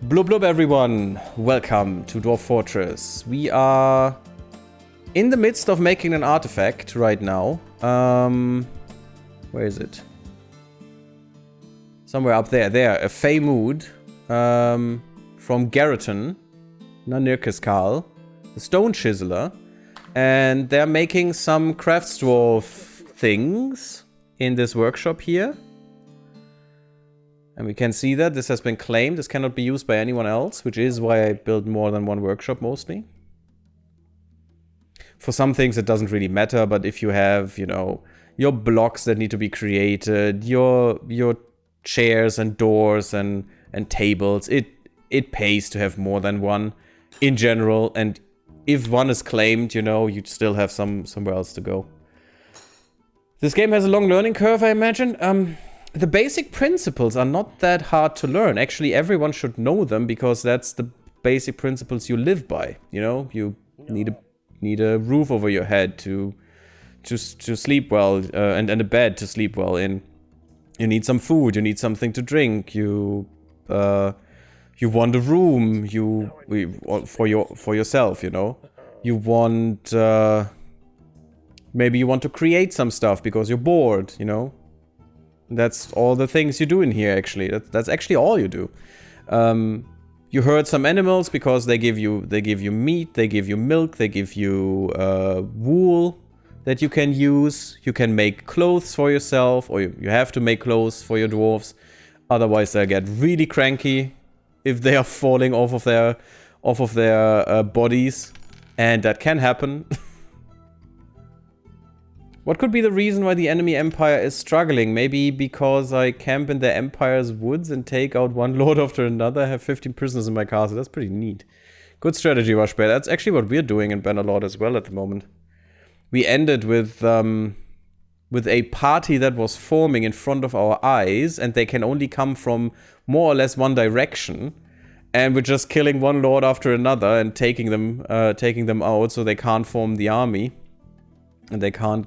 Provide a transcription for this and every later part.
Blub blub everyone, welcome to Dwarf Fortress. We are in the midst of making an artifact right now. Where is it? Somewhere up there. There, a Fey Mood from Garriton, Nanirkiskal, the Stone Chiseler. And they're making some crafts dwarf things in this workshop here. And we can see that this has been claimed. This cannot be used by anyone else, which is why I build more than one workshop mostly. For some things it doesn't really matter, but if you have, you know, your blocks that need to be created, your chairs and doors and tables, it pays to have more than one in general. And if one is claimed, you know, you still have somewhere else to go. This game has a long learning curve, I imagine. The basic principles are not that hard to learn. Actually, everyone should know them because that's the basic principles you live by. You know, you need a roof over your head to sleep well, and a bed to sleep well in. You need some food. You need something to drink. You want a room. For yourself. You know, you want maybe you want to create some stuff because you're bored. You know. That's all the things you do in here, actually. That's actually all you do. You herd some animals because they give you meat, they give you milk, they give you wool that you can use. You can make clothes for yourself, or you have to make clothes for your dwarves. Otherwise, they'll get really cranky if they are falling off of their bodies, and that can happen. What could be the reason why the enemy empire is struggling? Maybe because I camp in the empire's woods and take out one lord after another. I have 15 prisoners in my castle. That's pretty neat. Good strategy, Rushbear. That's actually what we're doing in Bannerlord as well at the moment. We ended with a party that was forming in front of our eyes, and they can only come from more or less one direction. And we're just killing one lord after another and taking them out so they can't form the army. And they can't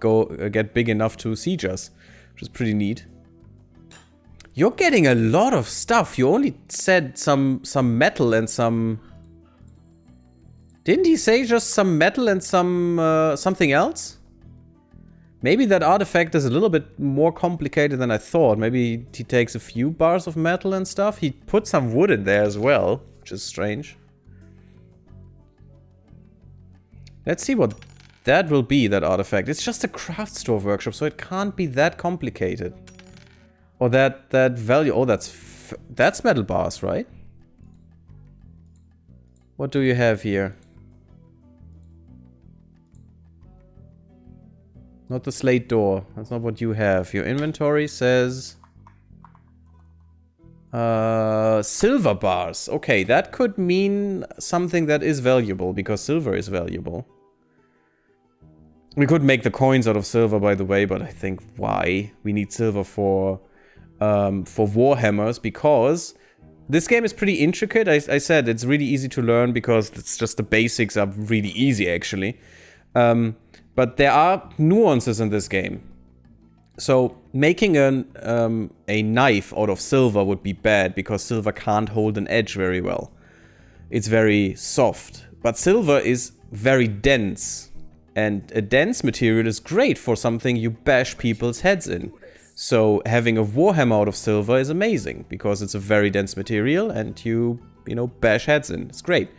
get big enough to siege us, which is pretty neat. You're getting a lot of stuff. You only said some metal and some... Didn't he say just some metal and some something else? Maybe that artifact is a little bit more complicated than I thought. Maybe he takes a few bars of metal and stuff. He put some wood in there as well, which is strange. Let's see what that will be, that artifact. It's just a craft store workshop, so it can't be that complicated. Or that value. Oh, that's metal bars, right? What do you have here? Not the slate door. That's not what you have. Your inventory says silver bars. Okay, that could mean something that is valuable, because silver is valuable. We could make the coins out of silver, by the way, but I think why? We need silver for warhammers, because this game is pretty intricate. I said it's really easy to learn because it's just the basics are really easy, actually. But there are nuances in this game. So making a knife out of silver would be bad, because silver can't hold an edge very well. It's very soft. But silver is very dense. And a dense material is great for something you bash people's heads in. So having a warhammer out of silver is amazing, because it's a very dense material and you know, bash heads in. It's great.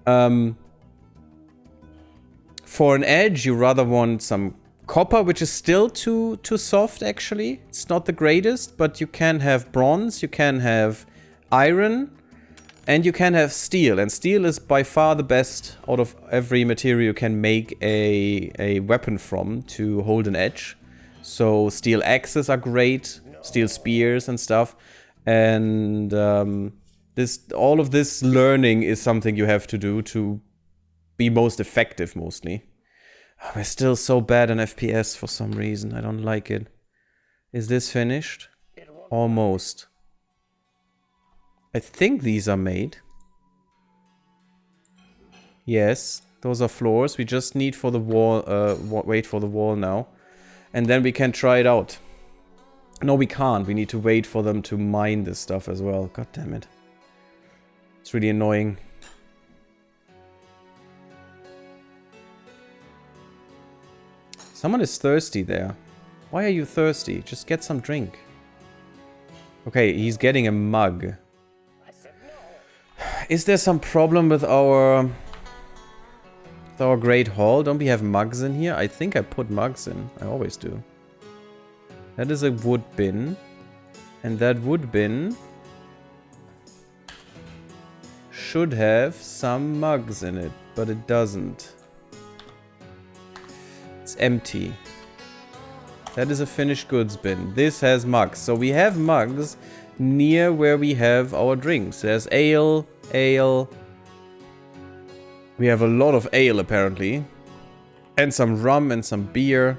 For an edge, you rather want some copper, which is still too soft, actually. It's not the greatest, but you can have bronze, you can have iron, and you can have steel, and steel is by far the best out of every material you can make a weapon from to hold an edge. So steel axes are great, steel spears and stuff. And all of this learning is something you have to do to be most effective, mostly. Oh, we're still so bad on FPS for some reason. I don't like it. Is this finished? Almost. I think these are made. Yes, those are floors. We just need for the wall, wait for the wall now. And then we can try it out. No, we can't. We need to wait for them to mine this stuff as well. God damn it. It's really annoying. Someone is thirsty there. Why are you thirsty? Just get some drink. Okay, he's getting a mug. Is there some problem with our Great Hall? Don't we have mugs in here? I think I put mugs in. I always do. That is a wood bin. And that wood bin should have some mugs in it, but it doesn't. It's empty. That is a finished goods bin. This has mugs. So we have mugs near where we have our drinks. There's ale. We have a lot of ale apparently. And some rum and some beer.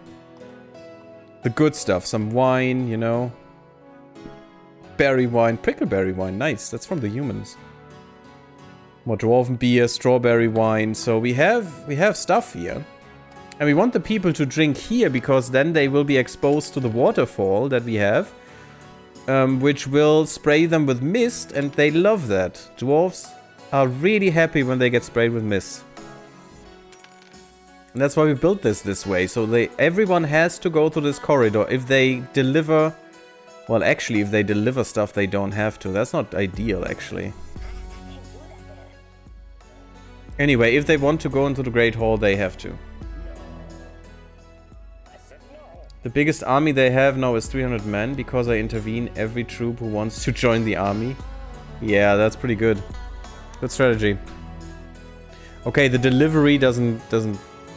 The good stuff. Some wine, you know. Berry wine. Prickleberry wine. Nice. That's from the humans. More dwarven beer. Strawberry wine. So we have stuff here. And we want the people to drink here because then they will be exposed to the waterfall that we have. Which will spray them with mist, and they love that. Dwarves are really happy when they get sprayed with mist. And that's why we built this way. So everyone has to go through this corridor. If they deliver... Well, actually, if they deliver stuff, they don't have to. That's not ideal, actually. Anyway, if they want to go into the Great Hall, they have to. The biggest army they have now is 300 men because I intervene every troop who wants to join the army. Yeah, that's pretty good. Good strategy. Okay, the delivery doesn't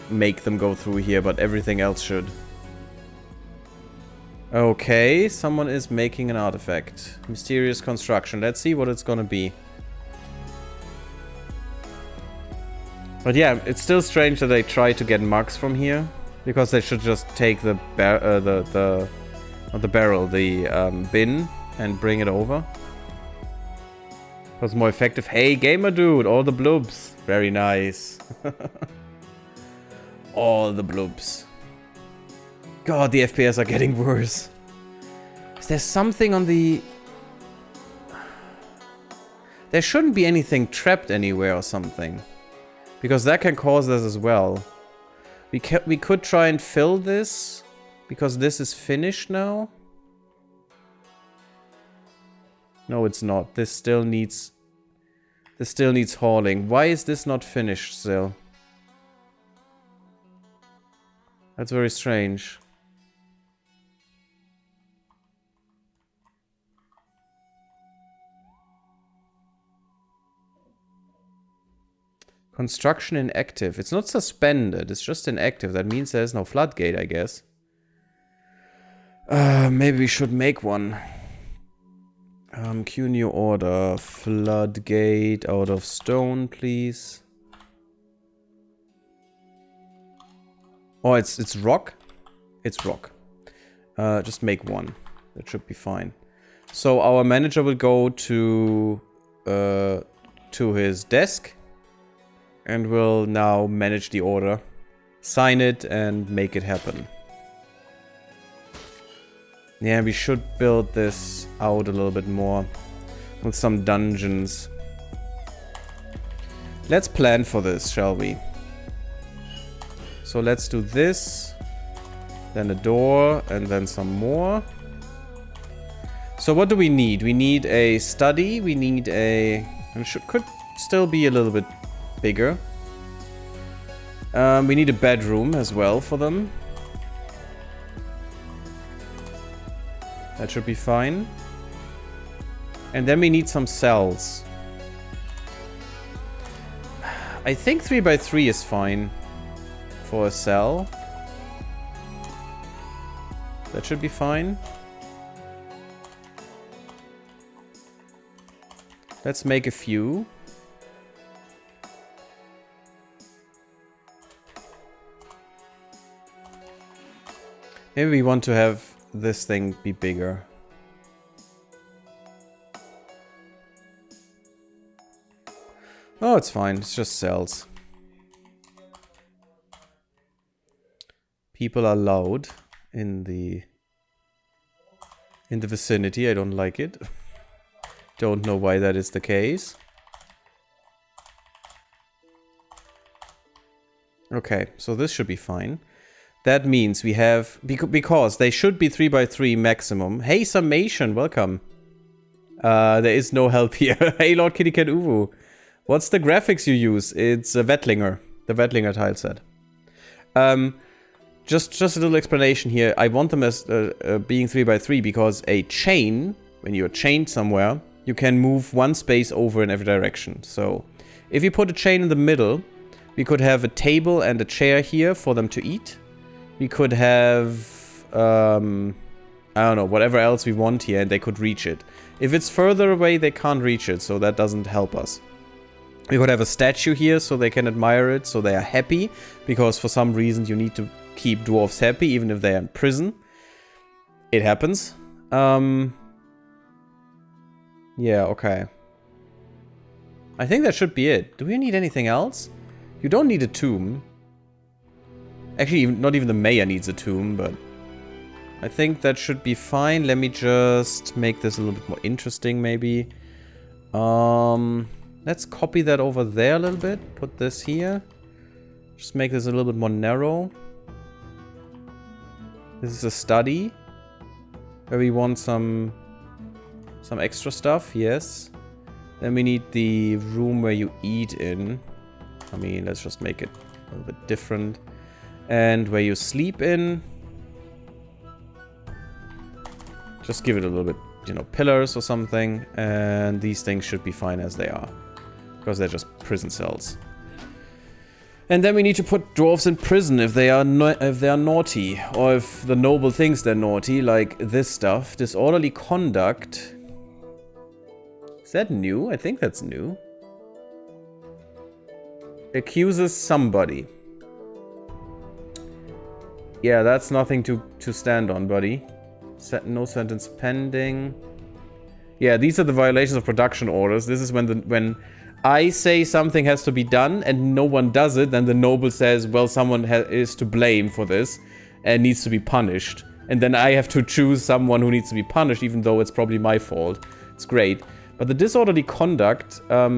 make them go through here, but everything else should. Okay, someone is making an artifact. Mysterious construction. Let's see what it's gonna be. But yeah, it's still strange that they try to get mugs from here. Because they should just take the bin and bring it over. That's more effective. Hey, gamer dude, all the bloobs. Very nice. All the bloobs. God, the FPS are getting worse. Is there something on the... There shouldn't be anything trapped anywhere or something. Because that can cause this as well. We could try and fill this, because this is finished now. No, it's not. This still needs hauling. Why is this not finished still? That's very strange. Construction inactive. It's not suspended, it's just inactive. That means there's no floodgate, I guess. Maybe we should make one. Queue new order. Floodgate out of stone, please. Oh, it's rock? It's rock. Just make one. That should be fine. So our manager will go to his desk. And we'll now manage the order, sign it, and make it happen. Yeah, we should build this out a little bit more with some dungeons. Let's plan for this, shall we? So let's do this, then a door, and then some more. So what do we need? We need a study, we need a... and could still be a little bit bigger. We need a bedroom as well for them. That should be fine. And then we need some cells. I think 3x3 is fine for a cell. That should be fine. Let's make a few. Maybe we want to have this thing be bigger. Oh, it's fine. It's just cells. People are loud in the vicinity. I don't like it. Don't know why that is the case. Okay, so this should be fine. That means we have... Because they should be 3x3 maximum. Hey, Summation, welcome. There is no help here. Hey, Lord Kitty Cat Uwu. What's the graphics you use? It's a Wettlinger. The Wettlinger tile set. Just a little explanation here. I want them as being 3x3 because a chain, when you're chained somewhere, you can move one space over in every direction. So, if you put a chain in the middle, we could have a table and a chair here for them to eat. We could have, I don't know, whatever else we want here, and they could reach it. If it's further away, they can't reach it, so that doesn't help us. We could have a statue here, so they can admire it, so they are happy, because for some reason you need to keep dwarves happy, even if they are in prison. It happens. Yeah, okay. I think that should be it. Do we need anything else? You don't need a tomb. Actually, not even the mayor needs a tomb, but... I think that should be fine. Let me just make this a little bit more interesting, maybe. Let's copy that over there a little bit. Put this here. Just make this a little bit more narrow. This is a study. Where we want some extra stuff, yes. Then we need the room where you eat in. I mean, let's just make it a little bit different. And where you sleep in. Just give it a little bit, you know, pillars or something. And these things should be fine as they are. Because they're just prison cells. And then we need to put dwarves in prison if they are naughty. Or if the noble thinks they're naughty, like this stuff. Disorderly conduct. Is that new? I think that's new. Accuses somebody. Yeah, that's nothing to stand on, buddy. No sentence pending. Yeah, these are the violations of production orders. This is when I say something has to be done and no one does it, then the noble says, well, someone is to blame for this and needs to be punished. And then I have to choose someone who needs to be punished, even though it's probably my fault. It's great. But the disorderly conduct, I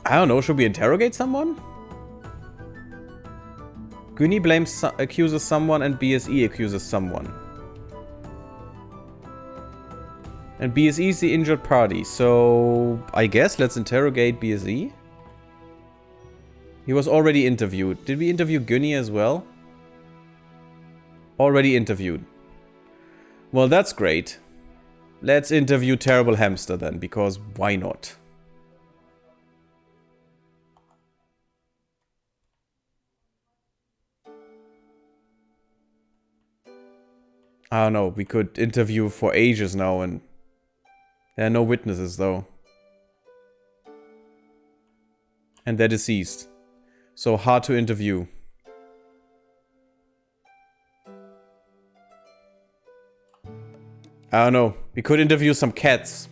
don't know, should we interrogate someone? Guni accuses someone and BSE accuses someone. And BSE is the injured party, so I guess let's interrogate BSE. He was already interviewed. Did we interview Gunny as well? Already interviewed. Well, that's great. Let's interview Terrible Hamster then, because why not? I don't know, we could interview for ages now and there are no witnesses though. And they're deceased. So hard to interview. I don't know, we could interview some cats.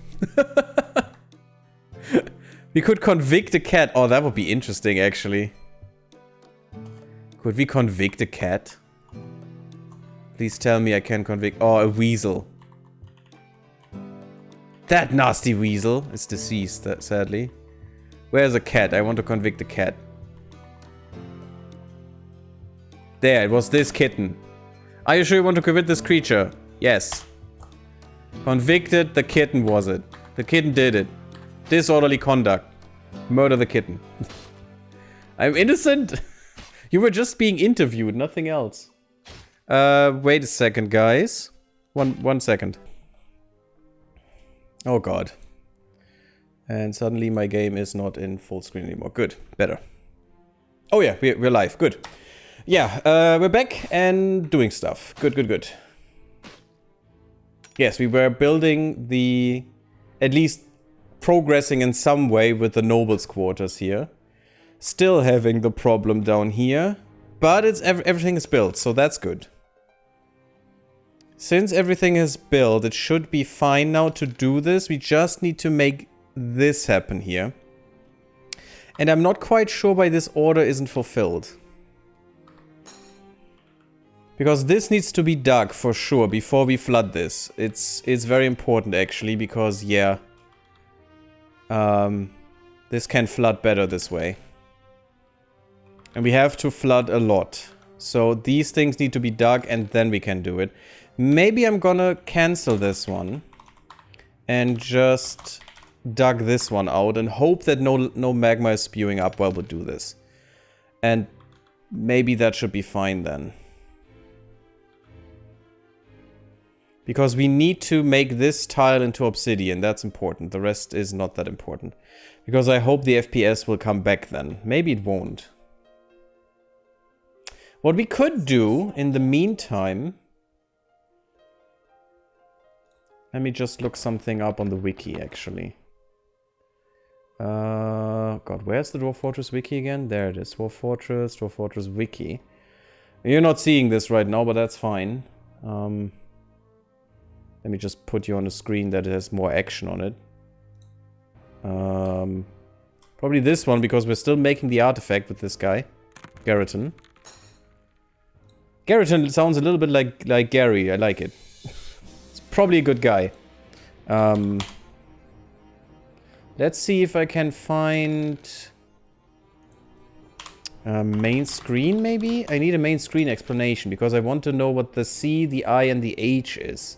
We could convict a cat. Oh, that would be interesting actually. Could we convict a cat? Please tell me I can convict... Oh, a weasel. That nasty weasel is deceased, sadly. Where's a cat? I want to convict a cat. There, it was this kitten. Are you sure you want to convict this creature? Yes. Convicted, the kitten was it. The kitten did it. Disorderly conduct. Murder the kitten. I'm innocent. You were just being interviewed, nothing else. Wait a second, guys. One second. Oh god. And suddenly my game is not in full screen anymore. Good. Better. Oh yeah, we're live. Good. Yeah, we're back and doing stuff. Good. Yes, we were building the... At least progressing in some way with the nobles' quarters here. Still having the problem down here. But it's everything is built, so that's good. Since everything is built, it should be fine now to do this. We just need to make this happen here. And I'm not quite sure why this order isn't fulfilled. Because this needs to be dug for sure before we flood this. It's very important actually because, yeah. This can flood better this way. And we have to flood a lot. So these things need to be dug and then we can do it. Maybe I'm gonna cancel this one. And just dug this one out and hope that no magma is spewing up while we do this. And maybe that should be fine then. Because we need to make this tile into obsidian. That's important. The rest is not that important. Because I hope the FPS will come back then. Maybe it won't. What we could do in the meantime... Let me just look something up on the wiki, actually. God, where's the Dwarf Fortress wiki again? There it is. Dwarf Fortress wiki. You're not seeing this right now, but that's fine. Let me just put you on a screen that has more action on it. Probably this one, because we're still making the artifact with this guy. GaryTheGammarid. GaryTheGammarid sounds a little bit like Gary. I like it. It's probably a good guy. Let's see if I can find... main screen, maybe? I need a main screen explanation, because I want to know what the C, the I, and the H is.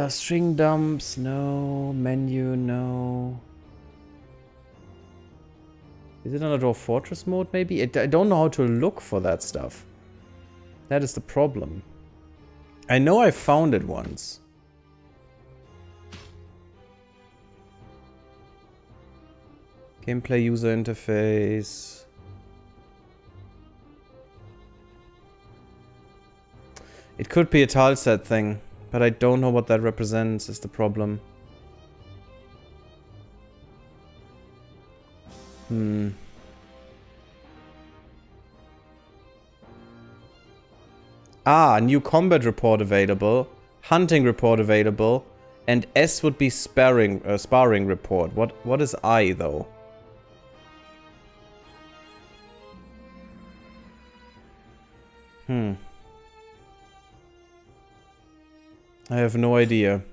String dumps, no. Menu, no. Is it on a Dwarf Fortress mode, maybe? I don't know how to look for that stuff. That is the problem. I know I found it once. Gameplay user interface. It could be a tile set thing, but I don't know what that represents is the problem. Ah, new combat report available, hunting report available, and S would be sparring report. What is I though? I have no idea.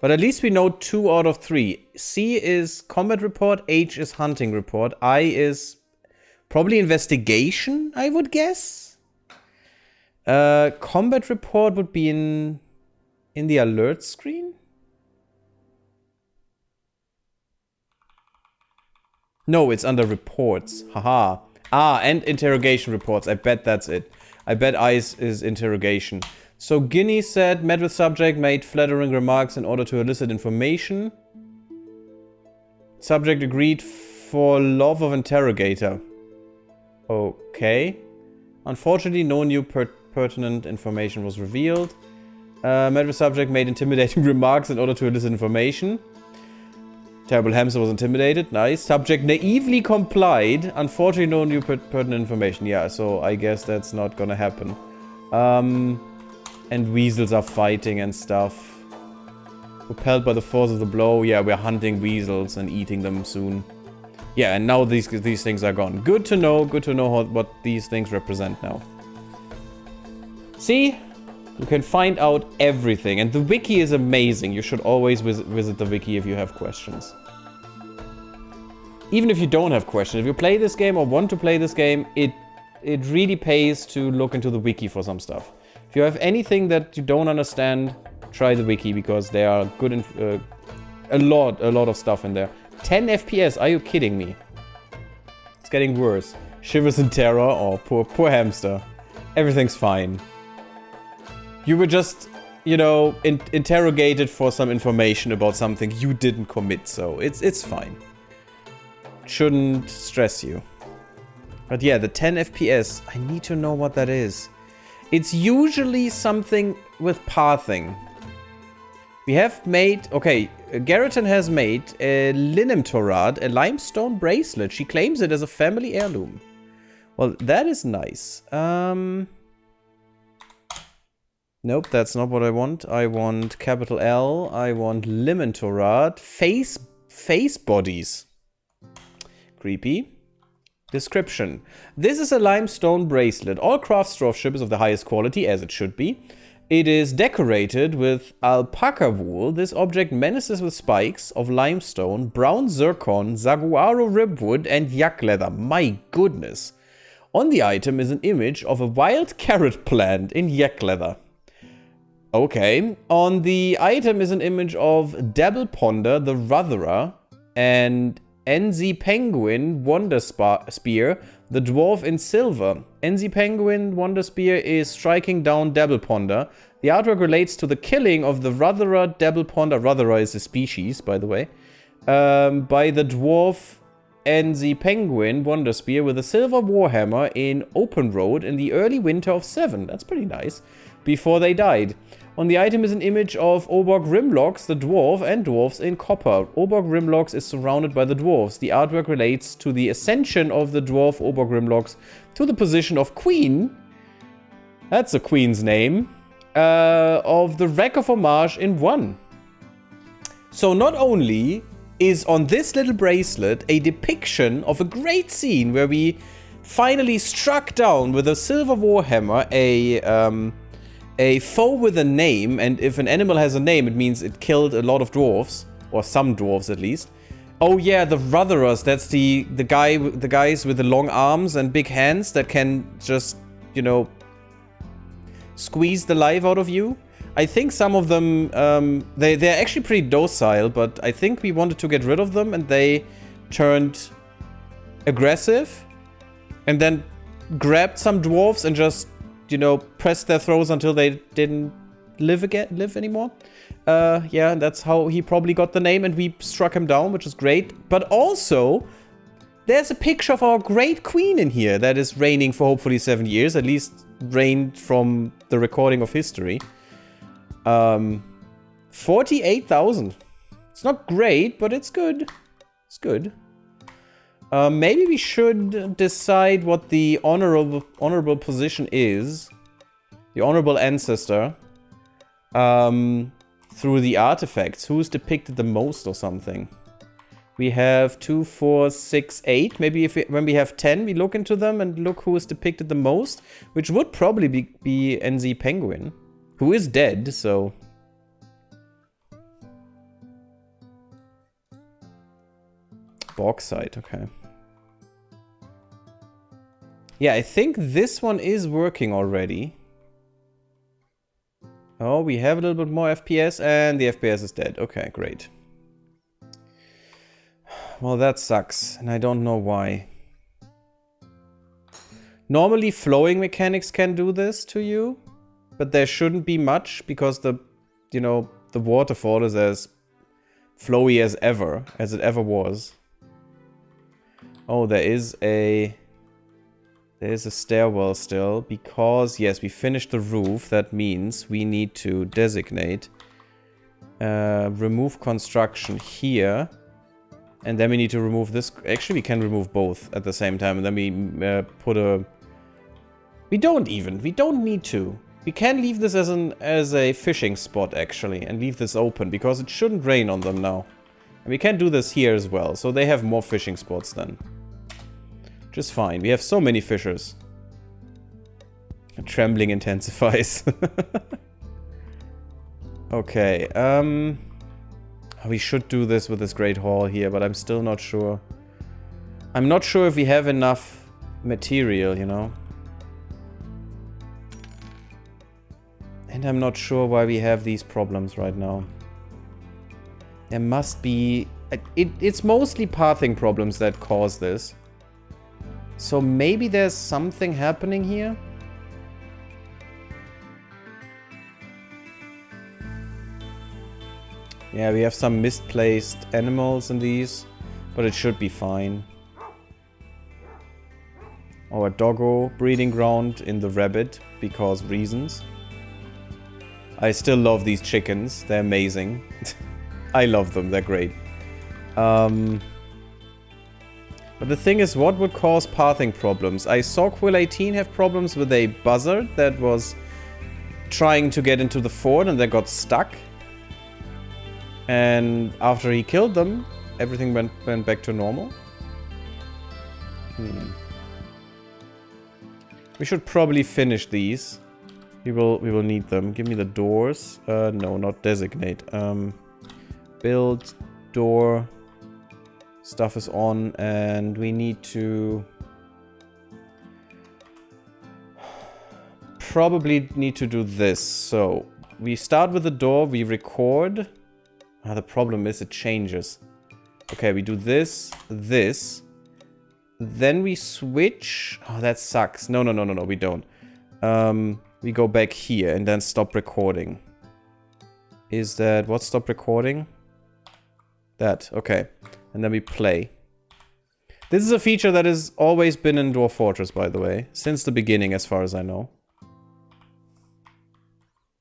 But at least we know 2 out of 3. C is combat report, H is hunting report, I is probably investigation, I would guess. Combat report would be in the alert screen? No, it's under reports. Haha. Ah, and interrogation reports. I bet that's it. I bet I is interrogation. So Guinea said, met with subject, made flattering remarks in order to elicit information. Subject agreed for love of interrogator. Okay. Unfortunately, no new pertinent information was revealed. Met with subject, made intimidating remarks in order to elicit information. Terrible hamster was intimidated. Nice. Subject naively complied. Unfortunately, no new pertinent information. Yeah, so I guess that's not gonna happen. And weasels are fighting and stuff. Repelled by the force of the blow. Yeah, we're hunting weasels and eating them soon. Yeah, and now these things are gone. Good to know what these things represent now. See? You can find out everything. And the wiki is amazing. You should always visit the wiki if you have questions. Even if you don't have questions. If you play this game or want to play this game, it really pays to look into the wiki for some stuff. If you have anything that you don't understand, try the wiki, because there are good a lot of stuff in there. 10 FPS, are you kidding me? It's getting worse. Shivers in terror. Oh, poor hamster. Everything's fine. You were just, you know, interrogated for some information about something you didn't commit, so it's fine. Shouldn't stress you. But yeah, the 10 FPS, I need to know what that is. It's usually something with pathing. We have made... Okay, GaryTheGammarid has made a Linimtorad, a limestone bracelet. She claims it as a family heirloom. Well, that is nice. Nope, that's not what I want. I want capital L. I want Linimtorad. Face bodies. Creepy. Description. This is a limestone bracelet. All craft dwarf ship is of the highest quality, as it should be. It is decorated with alpaca wool. This object menaces with spikes of limestone, brown zircon, saguaro ribwood, and yak leather. My goodness. On the item is an image of a wild carrot plant in yak leather. Okay. On the item is an image of Dabble Ponder, the Rutherer, and NZ Penguin Wonder Spear, the Dwarf in silver. NZ Penguin Wonder Spear is striking down Dabble Ponder. The artwork relates to the killing of the Rutherer Dabble Ponder. Rutherer is a species, by the way. By the Dwarf NZ Penguin Wonder Spear with a silver warhammer in Openroads in the early winter of 7. That's pretty nice. Before they died. On the item is an image of Oborg Grimlocks, the dwarf, and dwarfs in copper. Oborg Grimlocks is surrounded by the dwarfs. The artwork relates to the ascension of the dwarf Oborg Grimlocks to the position of queen. That's a queen's name. Of the Wreck of Homage in 1. So not only is on this little bracelet a depiction of a great scene where we finally struck down with a silver warhammer a foe with a name, and if an animal has a name, it means it killed a lot of dwarves, or some dwarves at least. Oh yeah, the Rutherers, that's the guys with the long arms and big hands that can just, you know, squeeze the life out of you. I think some of them, they're actually pretty docile, but I think we wanted to get rid of them, and they turned aggressive, and then grabbed some dwarves and just, you know, pressed their throats until they didn't live anymore. Yeah, that's how he probably got the name, and we struck him down, which is great. But also, there's a picture of our great queen in here that is reigning for hopefully 7 years, at least reigned from the recording of history. 48,000. It's not great, but it's good. It's good. Maybe we should decide what the honorable position is. The honorable ancestor. Through the artifacts. Who's depicted the most or something? We have 2, 4, 6, 8. Maybe when we have 10, we look into them and look who is depicted the most. Which would probably be NZ Penguin. Who is dead, so... Bauxite, okay. Yeah, I think this one is working already. Oh, we have a little bit more FPS, and the FPS is dead. Okay, great. Well, that sucks, and I don't know why. Normally, flowing mechanics can do this to you, but there shouldn't be much, because the waterfall is as flowy as it ever was. Oh, there is a stairwell still, because, yes, we finished the roof. That means we need to designate, remove construction here, and then we need to remove this. Actually, we can remove both at the same time, and then we put a... We don't need to. We can leave this as a fishing spot, actually, and leave this open, because it shouldn't rain on them now. And we can do this here as well, so they have more fishing spots then. Just fine. We have so many fishers. Trembling intensifies. Okay, we should do this with this great hall here, but I'm still not sure. I'm not sure if we have enough material, you know? And I'm not sure why we have these problems right now. There must be... It's mostly pathing problems that cause this. So maybe there's something happening here? Yeah, we have some misplaced animals in these, but it should be fine. Or a doggo breeding ground in the rabbit, because reasons. I still love these chickens, they're amazing. I love them, they're great. But the thing is, what would cause pathing problems? I saw Quill 18 have problems with a buzzard that was trying to get into the fort and that got stuck. And after he killed them, everything went back to normal. We should probably finish these. We will need them. Give me the doors. No, not designate. Build door. Stuff is on, and we need to probably need to do this. So we start with the door. We record. The problem is it changes. Okay, we do this, this. Then we switch. Oh, that sucks. No, we don't. We go back here and then stop recording. Is that what stop recording? That, okay. And then we play. This is a feature that has always been in Dwarf Fortress, by the way. Since the beginning, as far as I know.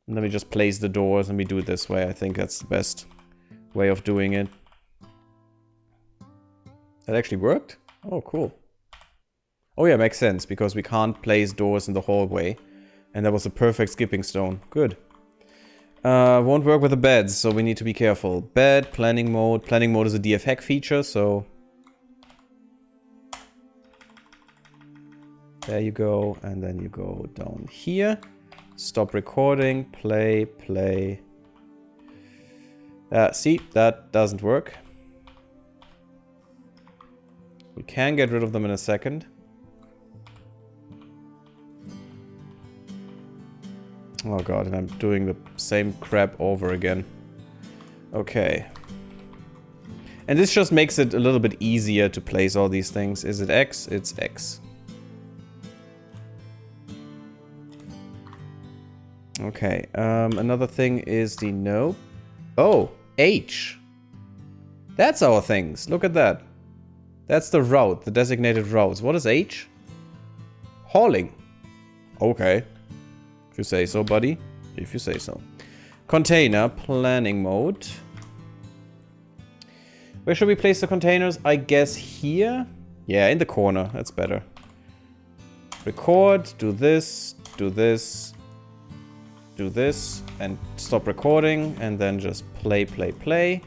And then we just place the doors and we do it this way. I think that's the best way of doing it. That actually worked? Oh, cool. Oh yeah, makes sense, because we can't place doors in the hallway. And that was a perfect skipping stone. Good. Won't work with the beds, so we need to be careful. Bed, planning mode. Planning mode is a DF hack feature, so... There you go, and then you go down here. Stop recording, play, play. See, that doesn't work. We can get rid of them in a second. Oh god, and I'm doing the same crap over again. Okay. And this just makes it a little bit easier to place all these things. Is it X? It's X. Okay, another thing is the no. Oh, H. That's our things. Look at that. That's the route, the designated routes. What is H? Hauling. Okay. If you say so, buddy. If you say so. Container, planning mode. Where should we place the containers? I guess here? Yeah, in the corner. That's better. Record, do this, do this, do this, and stop recording, and then just play, play, play.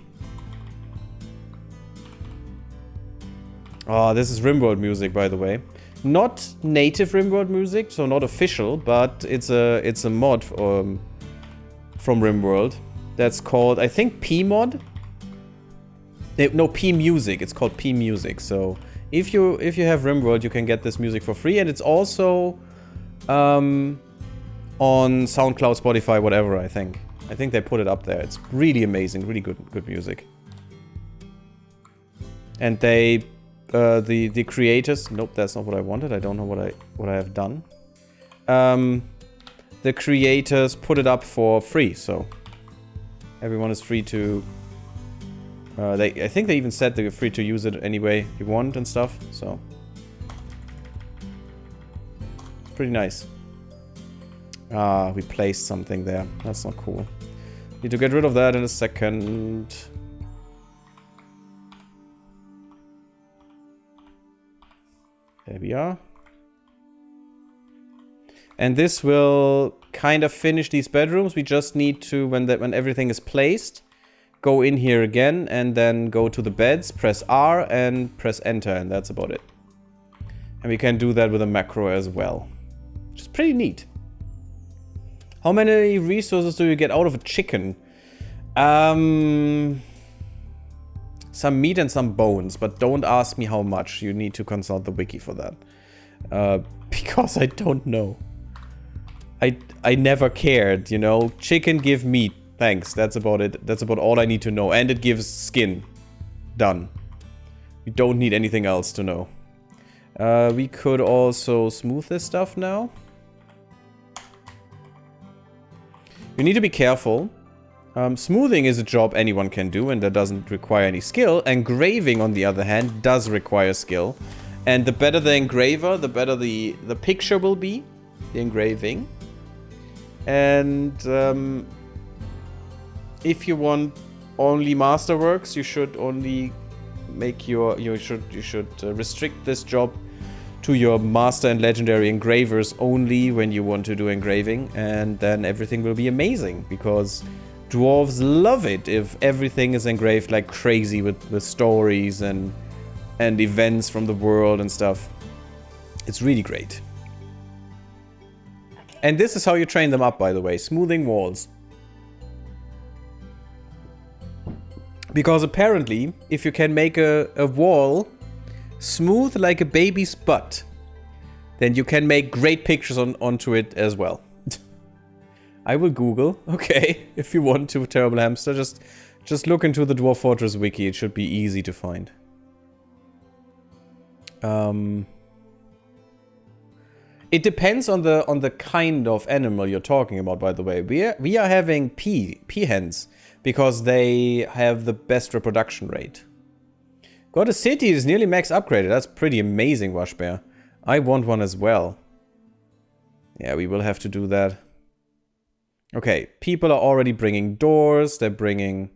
Oh, this is RimWorld music, by the way. Not native RimWorld music, so not official, but it's a mod from RimWorld that's called, I think, P-mod. No, P-music. It's called P-music. So if you have RimWorld, you can get this music for free, and it's also on SoundCloud, Spotify, whatever. I think they put it up there. It's really amazing, really good music. And they. The creators... Nope, that's not what I wanted. I don't know what I have done. The creators put it up for free, so... Everyone is free to... I think they even said they're free to use it any way you want and stuff, so... Pretty nice. We placed something there. That's not cool. Need to get rid of that in a second... There we are. And this will kind of finish these bedrooms. We just need to, when everything is placed, go in here again and then go to the beds, press R and press enter, and that's about it. And we can do that with a macro as well. Which is pretty neat. How many resources do you get out of a chicken? Some meat and some bones, but don't ask me how much. You need to consult the wiki for that. Because I don't know. I never cared, you know. Chicken give meat. Thanks. That's about it. That's about all I need to know. And it gives skin. Done. We don't need anything else to know. We could also smooth this stuff now. You need to be careful. Smoothing is a job anyone can do, and that doesn't require any skill. Engraving, on the other hand, does require skill. And the better the engraver, the better the picture will be. The engraving. And if you want only masterworks, you should only make you should restrict this job to your master and legendary engravers only when you want to do engraving, and then everything will be amazing, because dwarves love it if everything is engraved like crazy with stories and events from the world and stuff. It's really great. And this is how you train them up, by the way. Smoothing walls. Because apparently, if you can make a wall smooth like a baby's butt, then you can make great pictures onto it as well. I will Google. Okay, if you want to, Terrible Hamster, just look into the Dwarf Fortress wiki. It should be easy to find. It depends on the kind of animal you're talking about, by the way. We are having peahens because they have the best reproduction rate. Got a city is nearly max upgraded. That's pretty amazing, Washbear. I want one as well. Yeah, we will have to do that. Okay, people are already bringing doors. They're bringing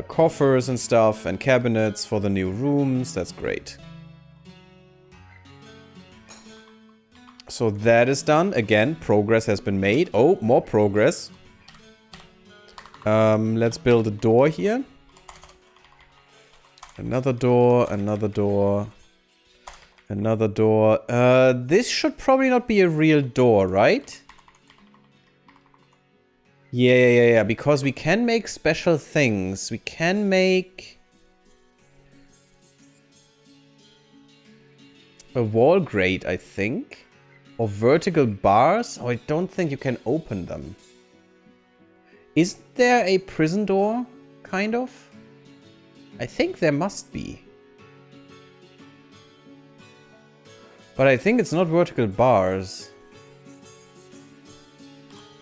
coffers and stuff and cabinets for the new rooms. That's great. So that is done. Again, progress has been made. Oh, more progress. Let's build a door here. Another door, another door, another door. This should probably not be a real door, right? Yeah, because we can make special things. We can make a wall grate, I think. Or vertical bars. Oh, I don't think you can open them. Is there a prison door? Kind of? I think there must be. But I think it's not vertical bars.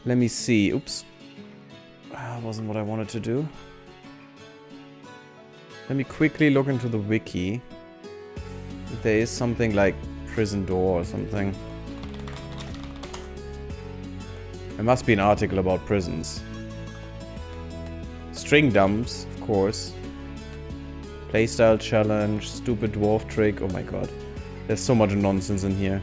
Let me see. Oops. That wasn't what I wanted to do. Let me quickly look into the wiki. If there is something like prison door or something. There must be an article about prisons. String dumps, of course. Playstyle challenge, stupid dwarf trick. Oh my god. There's so much nonsense in here.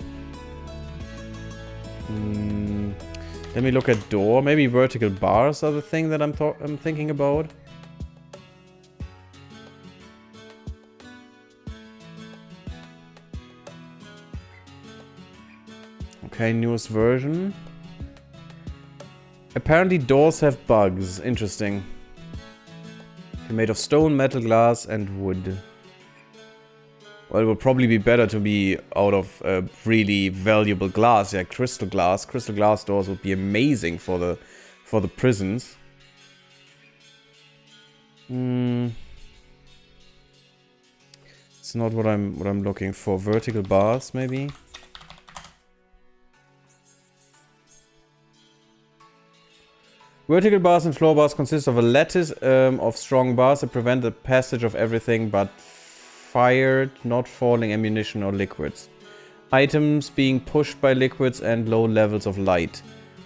Let me look at door. Maybe vertical bars are the thing that I'm thinking about. Okay, newest version. Apparently doors have bugs. Interesting. They're made of stone, metal, glass, and wood. Well, it would probably be better to be out of really valuable glass, yeah, crystal glass. Crystal glass doors would be amazing for the prisons. It's not what I'm looking for. Vertical bars, maybe. Vertical bars and floor bars consist of a lattice of strong bars that prevent the passage of everything but fired, not falling ammunition or liquids. Items being pushed by liquids and low levels of light.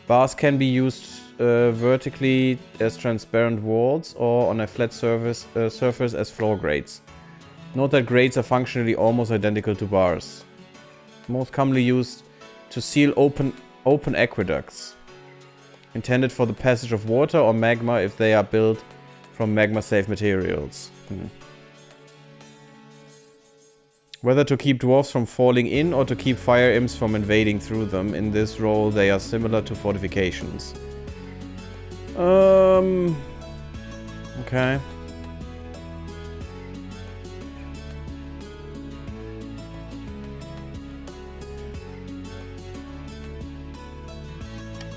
Bars can be used vertically as transparent walls or on a flat surface as floor grates. Note that grates are functionally almost identical to bars. Most commonly used to seal open aqueducts. Intended for the passage of water or magma if they are built from magma-safe materials. Whether to keep dwarves from falling in or to keep fire imps from invading through them. In this role, they are similar to fortifications. Okay.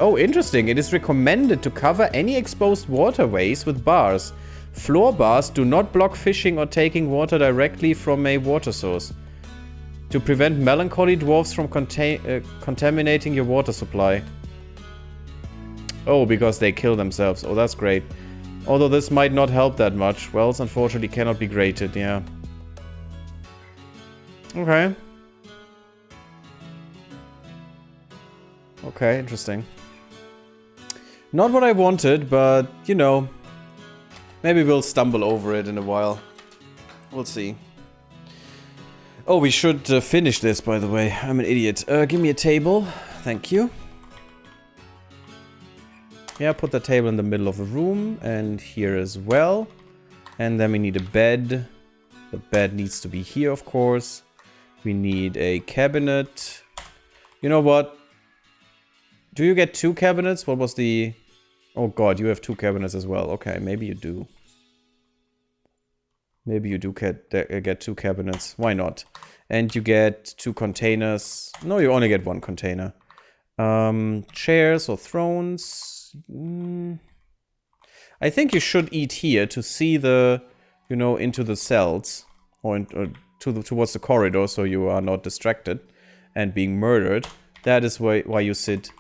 Oh, interesting. It is recommended to cover any exposed waterways with bars. Floor bars do not block fishing or taking water directly from a water source. To prevent melancholy dwarves from contaminating your water supply. Oh, because they kill themselves. Oh, that's great. Although this might not help that much. Wells unfortunately cannot be grated, yeah. Okay. Okay, interesting. Not what I wanted, but, you know, maybe we'll stumble over it in a while. We'll see. Oh, we should finish this, by the way. I'm an idiot. Give me a table. Thank you. Yeah, put the table in the middle of the room, and here as well. And then we need a bed. The bed needs to be here, of course. We need a cabinet. You know what? Do you get 2 cabinets? What was the... Oh god, you have 2 cabinets as well. Okay, maybe you do. Maybe you do get 2 cabinets. Why not? And you get 2 containers. No, you only get 1 container. Chairs or thrones. I think you should eat here to see the, you know, into the cells. Or towards the corridor so you are not distracted and being murdered. That is why you sit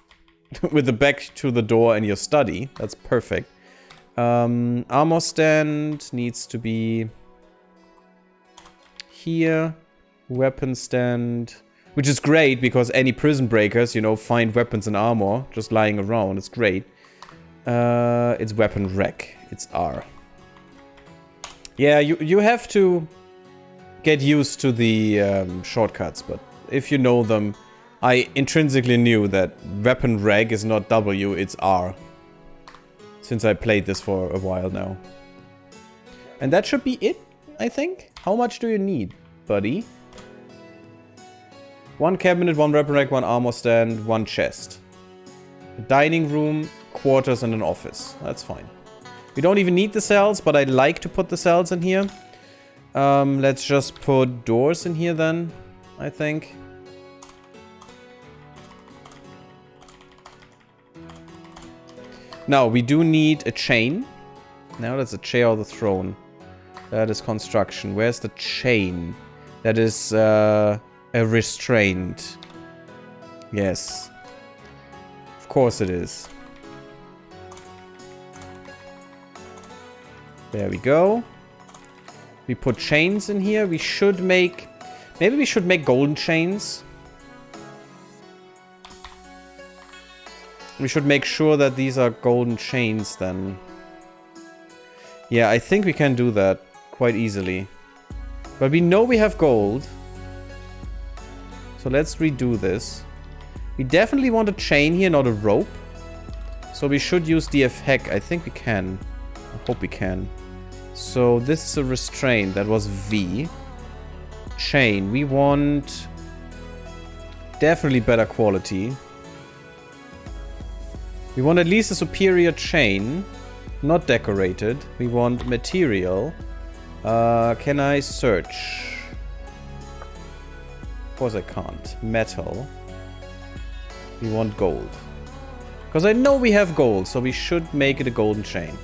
with the back to the door in your study. That's perfect. Armor stand needs to be here. Weapon stand, which is great because any prison breakers, you know, find weapons and armor just lying around. It's great. It's weapon rack. It's R. Yeah, you have to get used to the shortcuts, but if you know them, I intrinsically knew that weapon reg is not W, it's R. Since I played this for a while now. And that should be it, I think. How much do you need, buddy? 1 cabinet, 1 weapon rack, 1 armor stand, 1 chest. A dining room, quarters, and an office. That's fine. We don't even need the cells, but I like to put the cells in here. Let's just put doors in here then, I think. Now, we do need a chain. Now that's a chair or the throne. That is construction. Where's the chain? That is a restraint. Yes. Of course it is. There we go. We put chains in here. We should make... Maybe we should make golden chains. We should make sure that these are golden chains then. Yeah, I think we can do that quite easily. But we know we have gold. So let's redo this. We definitely want a chain here, not a rope. So we should use DF heck. I think we can. I hope we can. So this is a restraint. That was V. Chain. We want definitely better quality. We want at least a superior chain. Not decorated. We want material. Can I search? Of course I can't. Metal. We want gold. Because I know we have gold, so we should make it a golden chain.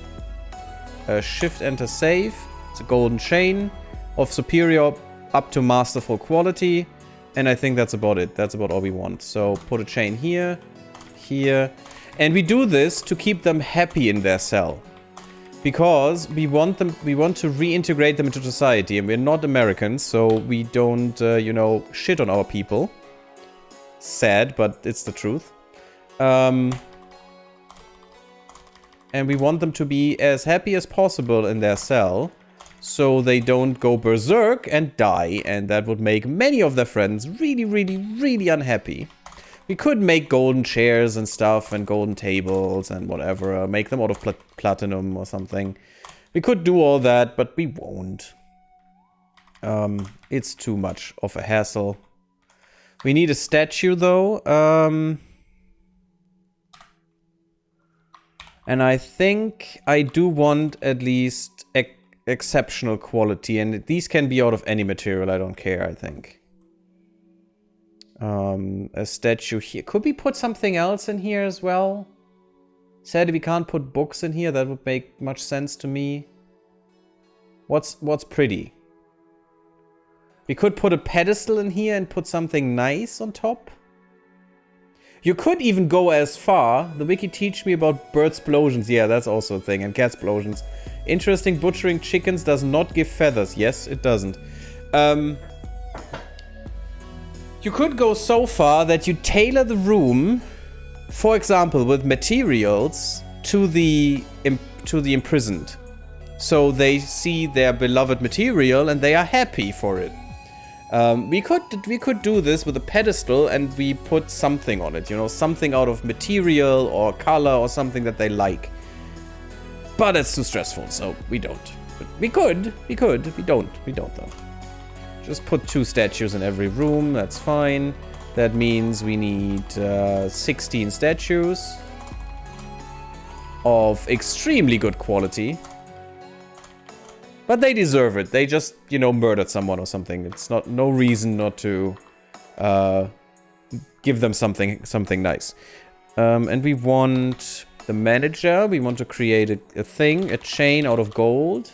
Shift enter save. It's a golden chain of superior up to masterful quality. And I think that's about it. That's about all we want. So put a chain here. Here. And we do this to keep them happy in their cell. Because we want to reintegrate them into society. And we're not Americans, so we don't, you know, shit on our people. Sad, but it's the truth. And we want them to be as happy as possible in their cell. So they don't go berserk and die. And that would make many of their friends really, really, really unhappy. We could make golden chairs and stuff and golden tables and whatever. Make them out of platinum or something. We could do all that, but we won't. It's too much of a hassle. We need a statue though. And I think I do want at least exceptional quality. And these can be out of any material. I don't care, I think. A statue here. Could we put something else in here as well? Sadly, we can't put books in here. That would make much sense to me. What's pretty? We could put a pedestal in here and put something nice on top. You could even go as far. The wiki teach me about bird explosions. Yeah, that's also a thing. And cat explosions. Interesting, butchering chickens does not give feathers. Yes, it doesn't. You could go so far that you tailor the room, for example, with materials to the imprisoned. So they see their beloved material and they are happy for it. We could do this with a pedestal and we put something on it, you know, something out of material or color or something that they like. But it's too stressful, so we don't. But we don't though. Just put 2 statues in every room, that's fine. That means we need 16 statues of extremely good quality. But they deserve it. They just, you know, murdered someone or something. It's no reason not to give them something nice. And we want the manager. We want to create a thing, a chain out of gold.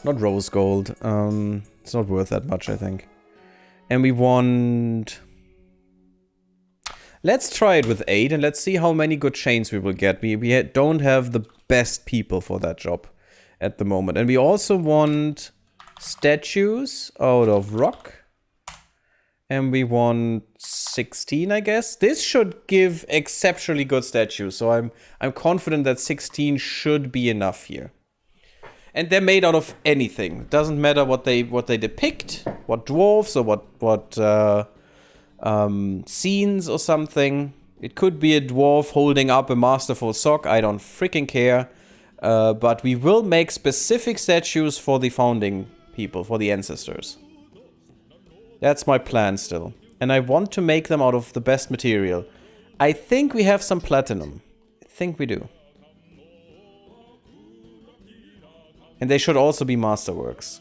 Not rose gold. It's not worth that much, I think. And we want... Let's try it with 8 and let's see how many good chains we will get. We don't have the best people for that job at the moment. And we also want statues out of rock. And we want 16, I guess. This should give exceptionally good statues. So I'm confident that 16 should be enough here. And they're made out of anything. Doesn't matter what they depict, what dwarves or what scenes or something. It could be a dwarf holding up a masterful sock. I don't freaking care. But we will make specific statues for the founding people, for the ancestors. That's my plan still. And I want to make them out of the best material. I think we have some platinum. I think we do. And they should also be masterworks,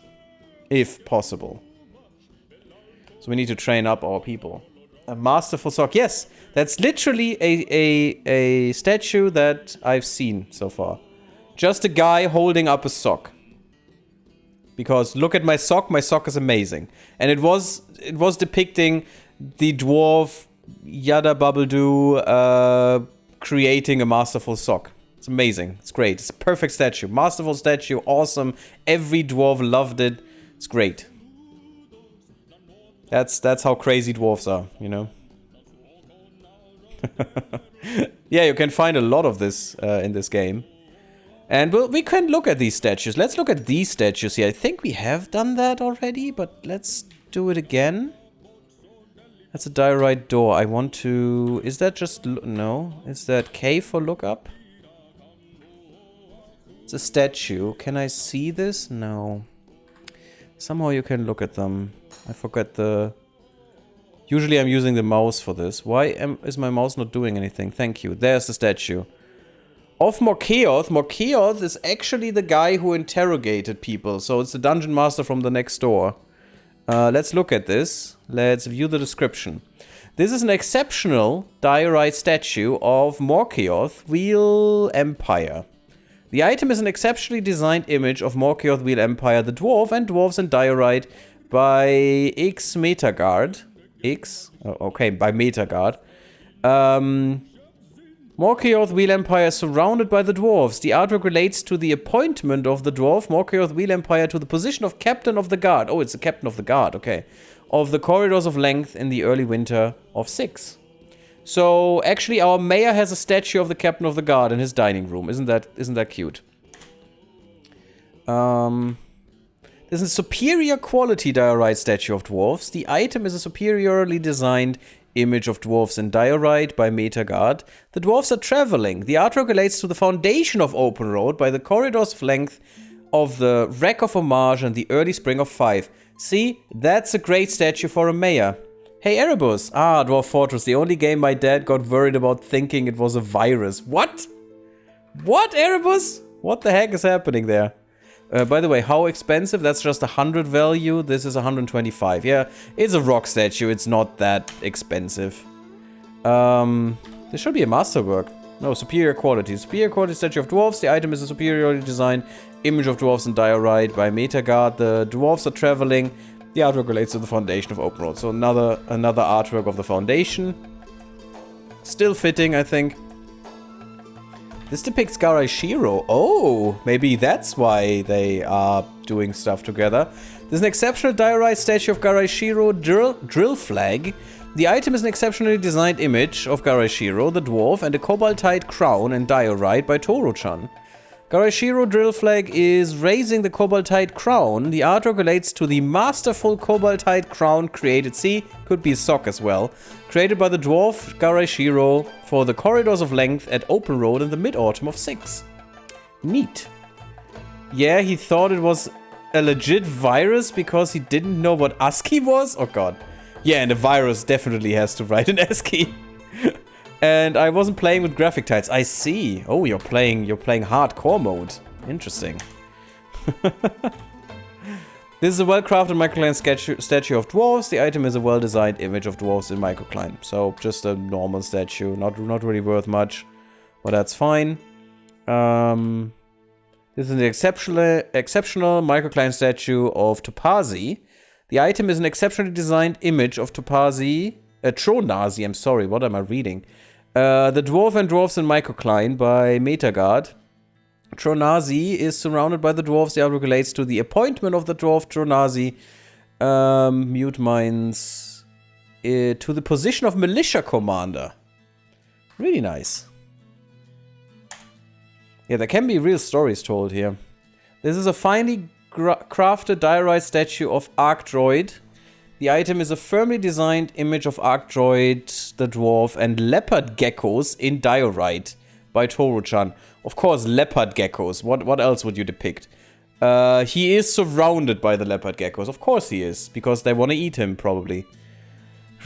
if possible. So we need to train up our people. A masterful sock. Yes, that's literally a statue that I've seen so far. Just a guy holding up a sock. Because look at my sock is amazing. And it was depicting the dwarf Yada Bubbledoo creating a masterful sock. It's amazing. It's great. It's a perfect statue. Masterful statue. Awesome. Every dwarf loved it. It's great. That's how crazy dwarves are, you know? Yeah, you can find a lot of this in this game. And we can look at these statues. Let's look at these statues here. I think we have done that already, but let's do it again. That's a diorite door. I want to... Is that just... No. Is that K for lookup? It's a statue. Can I see this? No. Somehow you can look at them. I forgot the... Usually I'm using the mouse for this. Why is my mouse not doing anything? Thank you. There's the statue. Of Morkeoth. Morkeoth is actually the guy who interrogated people. So it's the dungeon master from the next door. Let's look at this. Let's view the description. This is an exceptional diorite statue of Morkeoth Wheel Empire. The item is an exceptionally designed image of Morkeoth Wheel Empire, the dwarf, and dwarves in diorite by X Metagard. X? Oh, okay, by Metagard. Morkeoth Wheel Empire is surrounded by the dwarves. The artwork relates to the appointment of the dwarf Morkeoth Wheel Empire to the position of Captain of the Guard. Oh, it's the Captain of the Guard, okay. Of the Corridors of Length in the early winter of 6. So, actually, our mayor has a statue of the Captain of the Guard in his dining room. Isn't that cute? There's a superior quality diorite statue of dwarves. The item is a superiorly designed image of dwarves in diorite by Metagard. The dwarves are traveling. The artwork relates to the foundation of Openroad by the Corridors of Length of the Wreck of Homage and the early spring of 5. See, that's a great statue for a mayor. Hey Erebus! Ah, Dwarf Fortress, the only game my dad got worried about thinking it was a virus. What? What, Erebus? What the heck is happening there? By the way, how expensive? That's just 100 value. This is 125. Yeah, it's a rock statue. It's not that expensive. This should be a masterwork. No, superior quality. Superior quality statue of dwarves. The item is a superiorly designed image of dwarves in diorite by Metagard. The dwarves are traveling. The artwork relates to the foundation of Openroad. So another artwork of the foundation. Still fitting, I think. This depicts Garai Shiro. Oh, maybe that's why they are doing stuff together. There's an exceptional diorite statue of Garai Shiro drill flag. The item is an exceptionally designed image of Garai Shiro, the dwarf, and a cobaltite crown in diorite by Toro-chan. Garai Shiro drill flag is raising the cobaltite crown. The artwork relates to the masterful cobaltite crown created, see, could be a sock as well, created by the dwarf Garai Shiro for the Corridors of Length at Openroad in the mid-autumn of 6. Neat. Yeah, he thought it was a legit virus because he didn't know what ASCII was? Oh god. Yeah, and the virus definitely has to write an ASCII. And I wasn't playing with graphic tiles. I see. Oh, you're playing hardcore mode. Interesting. This is a well-crafted microcline statue of dwarves. The item is a well-designed image of dwarves in microcline. So just a normal statue, not really worth much, but that's fine. This is an exceptional microcline statue of Topazi. The item is an exceptionally designed image of Topazi, Tronazi. I'm sorry, what am I reading? The Dwarf and Dwarfs in Microcline by Metagard. Tronazi is surrounded by the dwarves. The artwork relates to the appointment of the dwarf Tronazi, Mute Minds, to the position of militia commander. Really nice. Yeah, there can be real stories told here. This is a finely crafted diorite statue of Arcdroid. The item is a firmly designed image of Arcdroid, the dwarf, and leopard geckos in diorite by Toru-chan. Of course, leopard geckos. What else would you depict? He is surrounded by the leopard geckos. Of course he is, because they want to eat him, probably.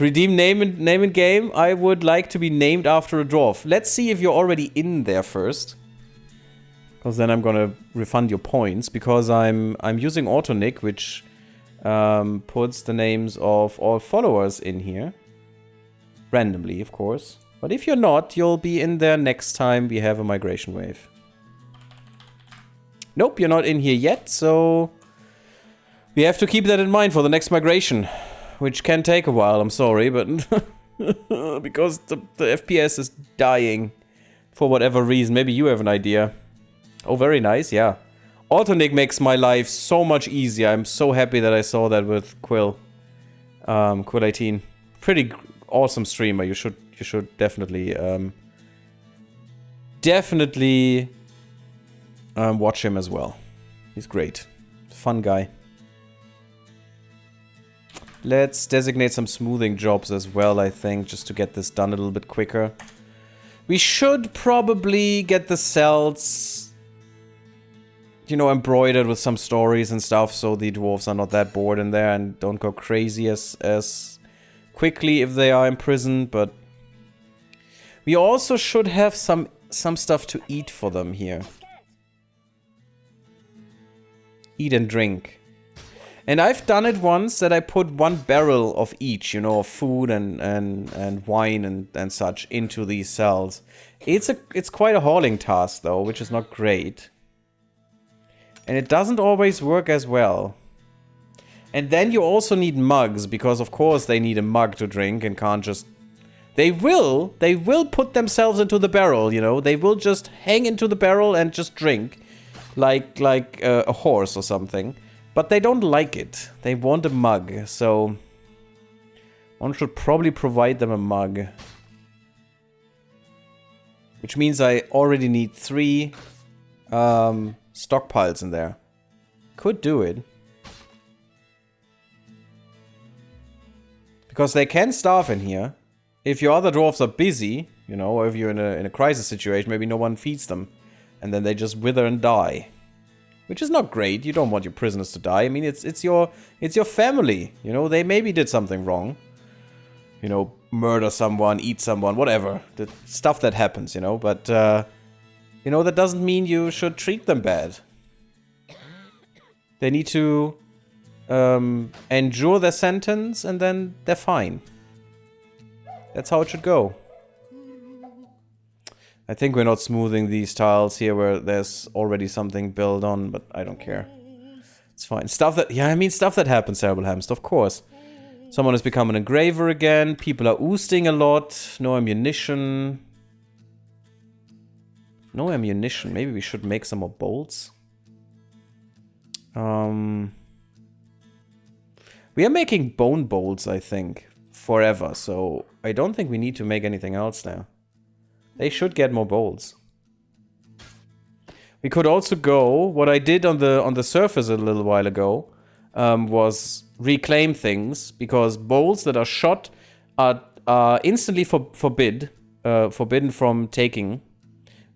Redeem name and game. I would like to be named after a dwarf. Let's see if you're already in there first. Because then I'm gonna refund your points. Because I'm using AutoNick, which puts the names of all followers in here. Randomly, of course. But if you're not, you'll be in there next time we have a migration wave. Nope, you're not in here yet, so we have to keep that in mind for the next migration. Which can take a while, I'm sorry, but because the FPS is dying for whatever reason. Maybe you have an idea. Oh, very nice, yeah. AutoNick makes my life so much easier. I'm so happy that I saw that with Quill. Quill18. Pretty awesome streamer. You should definitely watch him as well. He's great. Fun guy. Let's designate some smoothing jobs as well, I think, just to get this done a little bit quicker. We should probably get the cells, you know, embroidered with some stories and stuff, so the dwarves are not that bored in there and don't go crazy as quickly if they are imprisoned, but we also should have some stuff to eat for them here. Eat and drink. And I've done it once that I put 1 barrel of each, you know, of food and wine and such into these cells. It's quite a hauling task though, which is not great. And it doesn't always work as well. And then you also need mugs, because of course they need a mug to drink and can't just... They will put themselves into the barrel, you know. They will just hang into the barrel and just drink. Like a horse or something. But they don't like it. They want a mug, so... one should probably provide them a mug. Which means I already need 3 stockpiles in there. Could do it. Because they can starve in here. If your other dwarves are busy, you know, or if you're in a crisis situation, maybe no one feeds them. And then they just wither and die. Which is not great. You don't want your prisoners to die. I mean, it's your family. You know, they maybe did something wrong. You know, murder someone, eat someone, whatever. The stuff that happens, you know. But, you know, that doesn't mean you should treat them bad. They need to endure their sentence and then they're fine. That's how it should go. I think we're not smoothing these tiles here where there's already something built on, but I don't care. It's fine. Stuff that... yeah, I mean, stuff that happens, Terrible Hamster, of course. Someone has become an engraver again. People are oosting a lot. No ammunition. No ammunition. Maybe we should make some more bolts. We are making bone bolts, I think, forever. So I don't think we need to make anything else now. They should get more bolts. We could also go... what I did on the surface a little while ago was reclaim things, because bolts that are shot are instantly forbidden from taking,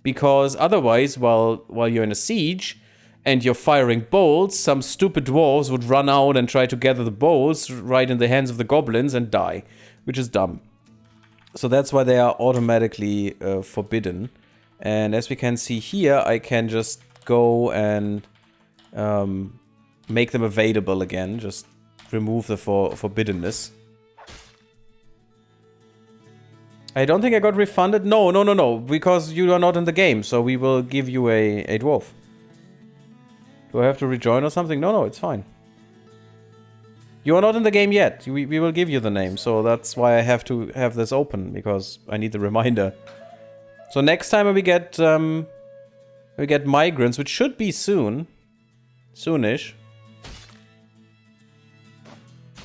because otherwise, while you're in a siege, and you're firing bolts, some stupid dwarves would run out and try to gather the bolts right in the hands of the goblins and die, which is dumb. So that's why they are automatically forbidden. And as we can see here, I can just go and make them available again. Just remove the forbiddenness. I don't think I got refunded. No. Because you are not in the game. So we will give you a dwarf. Do I have to rejoin or something? No, it's fine. You are not in the game yet. We will give you the name. So that's why I have to have this open. Because I need the reminder. So next time we get migrants, which should be soon. Soonish.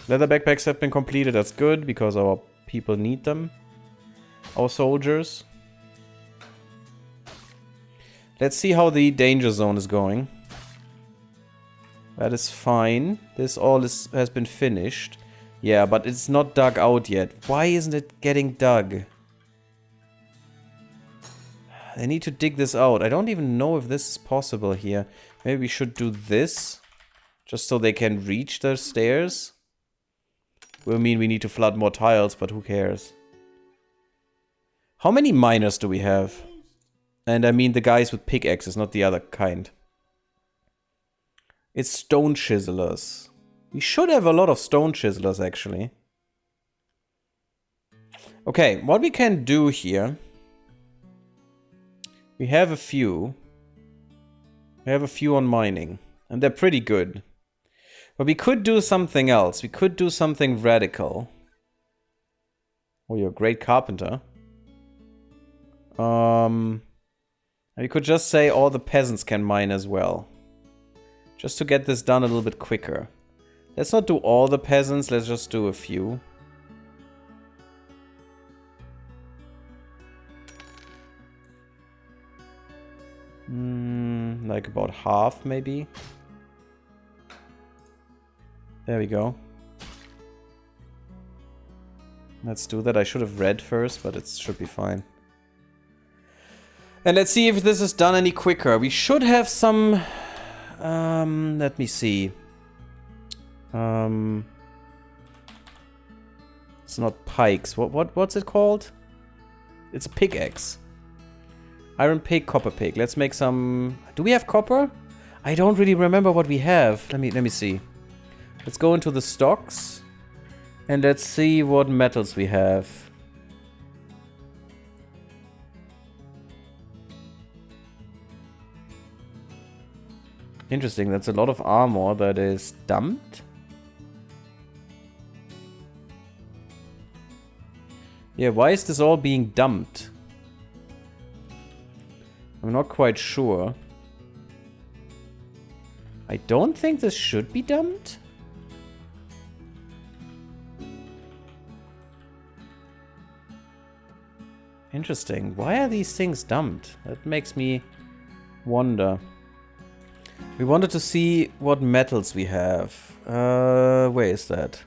Leather backpacks have been completed. That's good, because our people need them. Our soldiers. Let's see how the danger zone is going. That is fine. This all has been finished. Yeah, but it's not dug out yet. Why isn't it getting dug? They need to dig this out. I don't even know if this is possible here. Maybe we should do this. Just so they can reach the stairs. Will mean we need to flood more tiles, but who cares? How many miners do we have? And I mean the guys with pickaxes, not the other kind. It's stone chiselers. We should have a lot of stone chiselers, actually. Okay, what we can do here... We have a few. We have a few on mining. And they're pretty good. But we could do something else. We could do something radical. Oh, you're a great carpenter. We could just say all the peasants can mine as well. Just to get this done a little bit quicker. Let's not do all the peasants, let's just do a few. Like about half, maybe. There we go. Let's do that. I should have read first, but it should be fine. And let's see if this is done any quicker. We should have some... let me see. It's not pikes. What's it called? It's a pickaxe. Iron pig, copper pig. Let's make some... Do we have copper? I don't really remember what we have. Let me see. Let's go into the stocks. And let's see what metals we have. Interesting, that's a lot of armor that is dumped. Yeah, why is this all being dumped? I'm not quite sure. I don't think this should be dumped. Interesting. Why are these things dumped? That makes me wonder. We wanted to see what metals we have. Where is that?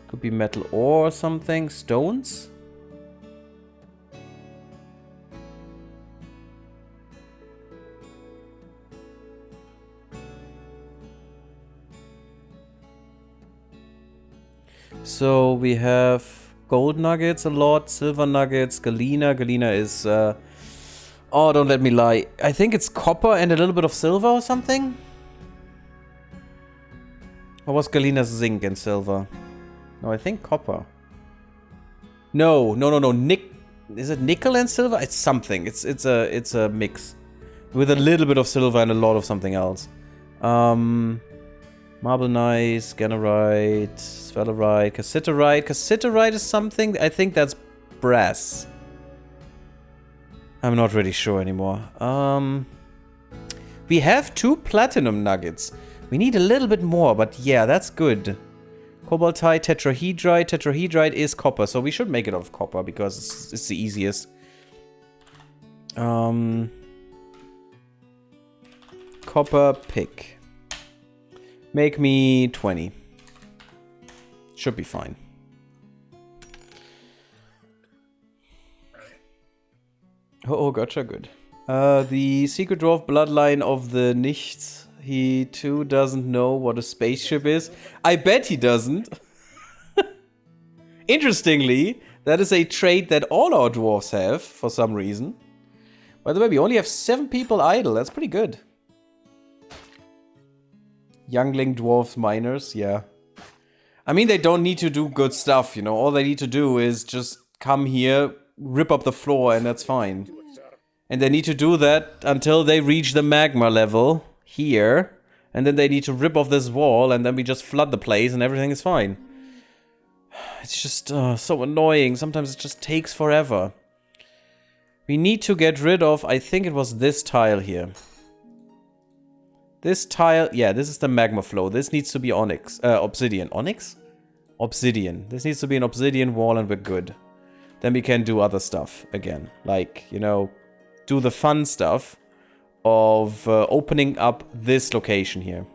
Could be metal ore or something. Stones? So we have gold nuggets a lot, silver nuggets, galena. Galena is... oh, don't let me lie. I think it's copper and a little bit of silver or something? Or was galena zinc and silver? No, I think copper. No. Is it nickel and silver? It's something. It's a mix. With a little bit of silver and a lot of something else. Marble gneiss, gannerite, sphalerite, cassiterite. Cassiterite is something... I think that's brass. I'm not really sure anymore. We have 2 platinum nuggets. We need a little bit more, but yeah, that's good. Cobaltite, tetrahedrite. Tetrahedrite is copper, so we should make it out of copper because it's the easiest. Copper pick. Make me 20. Should be fine. Oh, gotcha, good. The secret dwarf bloodline of the Nichts. He too doesn't know what a spaceship is. I bet he doesn't. Interestingly, that is a trait that all our dwarves have for some reason. By the way, we only have 7 people idle. That's pretty good. Youngling dwarves miners, yeah. I mean, they don't need to do good stuff, you know. All they need to do is just come here, rip up the floor, and that's fine. And they need to do that until they reach the magma level here. And then they need to rip off this wall, and then we just flood the place, and everything is fine. It's just so annoying. Sometimes it just takes forever. We need to get rid of, I think it was this tile here. This tile, yeah, this is the magma flow. This needs to be onyx, obsidian. Onyx? Obsidian. This needs to be an obsidian wall and we're good. Then we can do other stuff again. Like, you know, do the fun stuff of opening up this location here.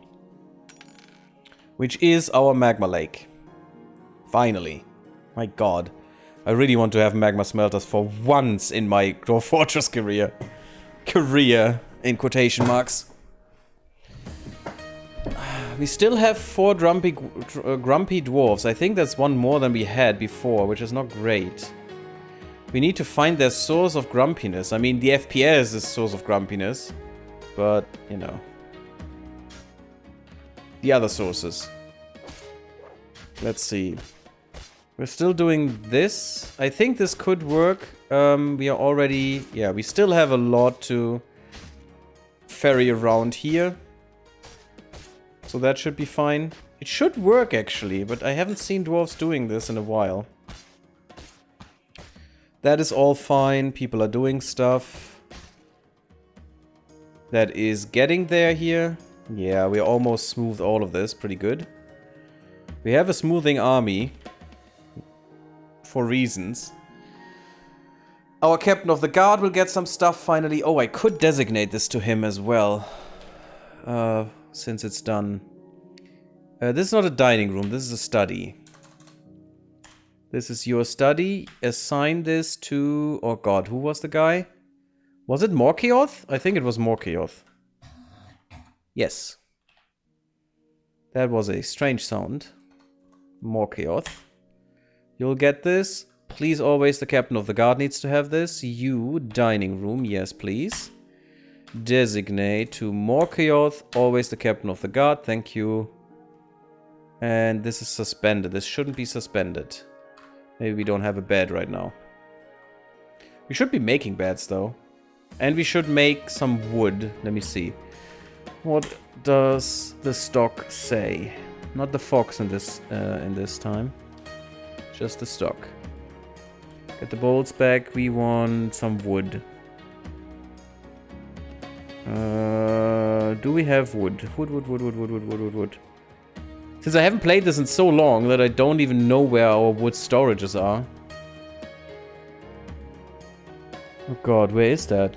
Which is our magma lake. Finally. My god. I really want to have magma smelters for once in my Dwarf Fortress career. Career, in quotation marks. We still have 4 grumpy dwarves. I think that's one more than we had before, which is not great. We need to find their source of grumpiness. I mean, the FPS is source of grumpiness. But, you know. The other sources. Let's see. We're still doing this. I think this could work. We are already... Yeah, we still have a lot to ferry around here. So that should be fine. It should work, actually, but I haven't seen dwarves doing this in a while. That is all fine. People are doing stuff. That is getting there here. Yeah, we almost smoothed all of this. Pretty good. We have a smoothing army. For reasons. Our captain of the guard will get some stuff finally. Oh, I could designate this to him as well. Since it's done. This is not a dining room. This is a study. This is your study. Assign this to... Oh god, who was the guy? Was it Morkeoth? I think it was Morkeoth. Yes. That was a strange sound. Morkeoth. You'll get this. Please, always the captain of the guard needs to have this. You, dining room. Yes, please. Designate to Morkeoth. Always the captain of the guard. Thank you. And this is suspended. This shouldn't be suspended. Maybe we don't have a bed right now. We should be making beds, though. And we should make some wood. Let me see. What does the stock say? Not the fox in this time. Just the stock. Get the bolts back. We want some wood. Do we have wood? Wood. Since I haven't played this in so long that I don't even know where our wood storages are. Oh god, where is that?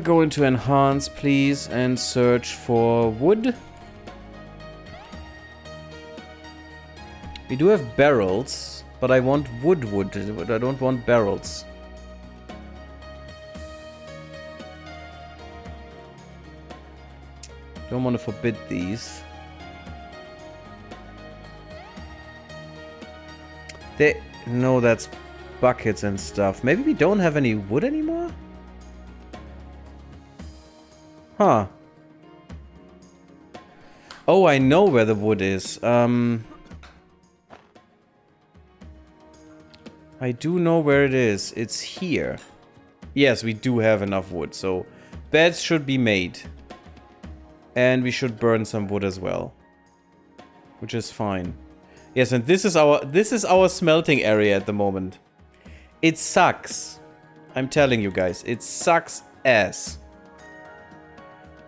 Go into enhance, please, and search for wood. We do have barrels, but I want wood. I don't want barrels. Don't want to forbid these. No, that's buckets and stuff. Maybe we don't have any wood anymore? Huh. Oh, I know where the wood is. I do know where it is. It's here. Yes, we do have enough wood, so beds should be made. And we should burn some wood as well. Which is fine. Yes, and this is our smelting area at the moment. It sucks. I'm telling you guys, it sucks ass.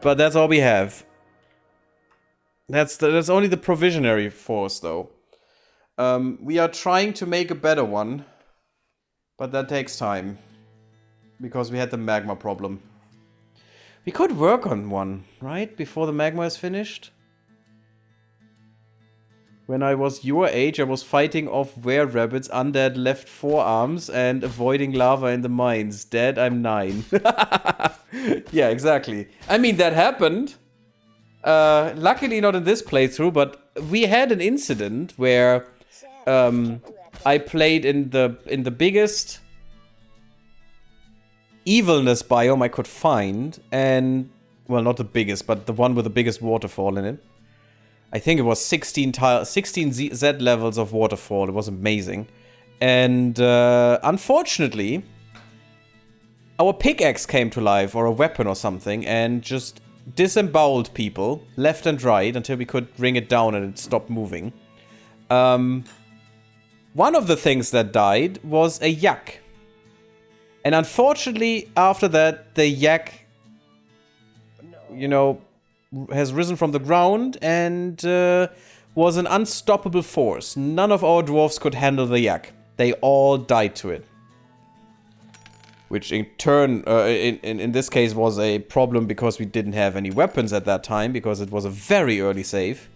But that's all we have. That's only the provisionary force, though. We are trying to make a better one. But that takes time. Because we had the magma problem. We could work on one, right? Before the magma is finished. When I was your age, I was fighting off were-rabbits, undead left forearms, and avoiding lava in the mines. Dead, I'm 9. Yeah, exactly. I mean, that happened. Luckily not in this playthrough, but we had an incident where I played in the biggest evilness biome I could find, and, well, not the biggest, but the one with the biggest waterfall in it. I think it was 16 Z levels of waterfall. It was amazing. And unfortunately, our pickaxe came to life, or a weapon or something, and just disemboweled people left and right until we could bring it down and it stopped moving. One of the things that died was a yak. And unfortunately, after that, the yak, you know, has risen from the ground and was an unstoppable force. None of our dwarves could handle the yak. They all died to it. Which in turn, in this case, was a problem because we didn't have any weapons at that time, because it was a very early save.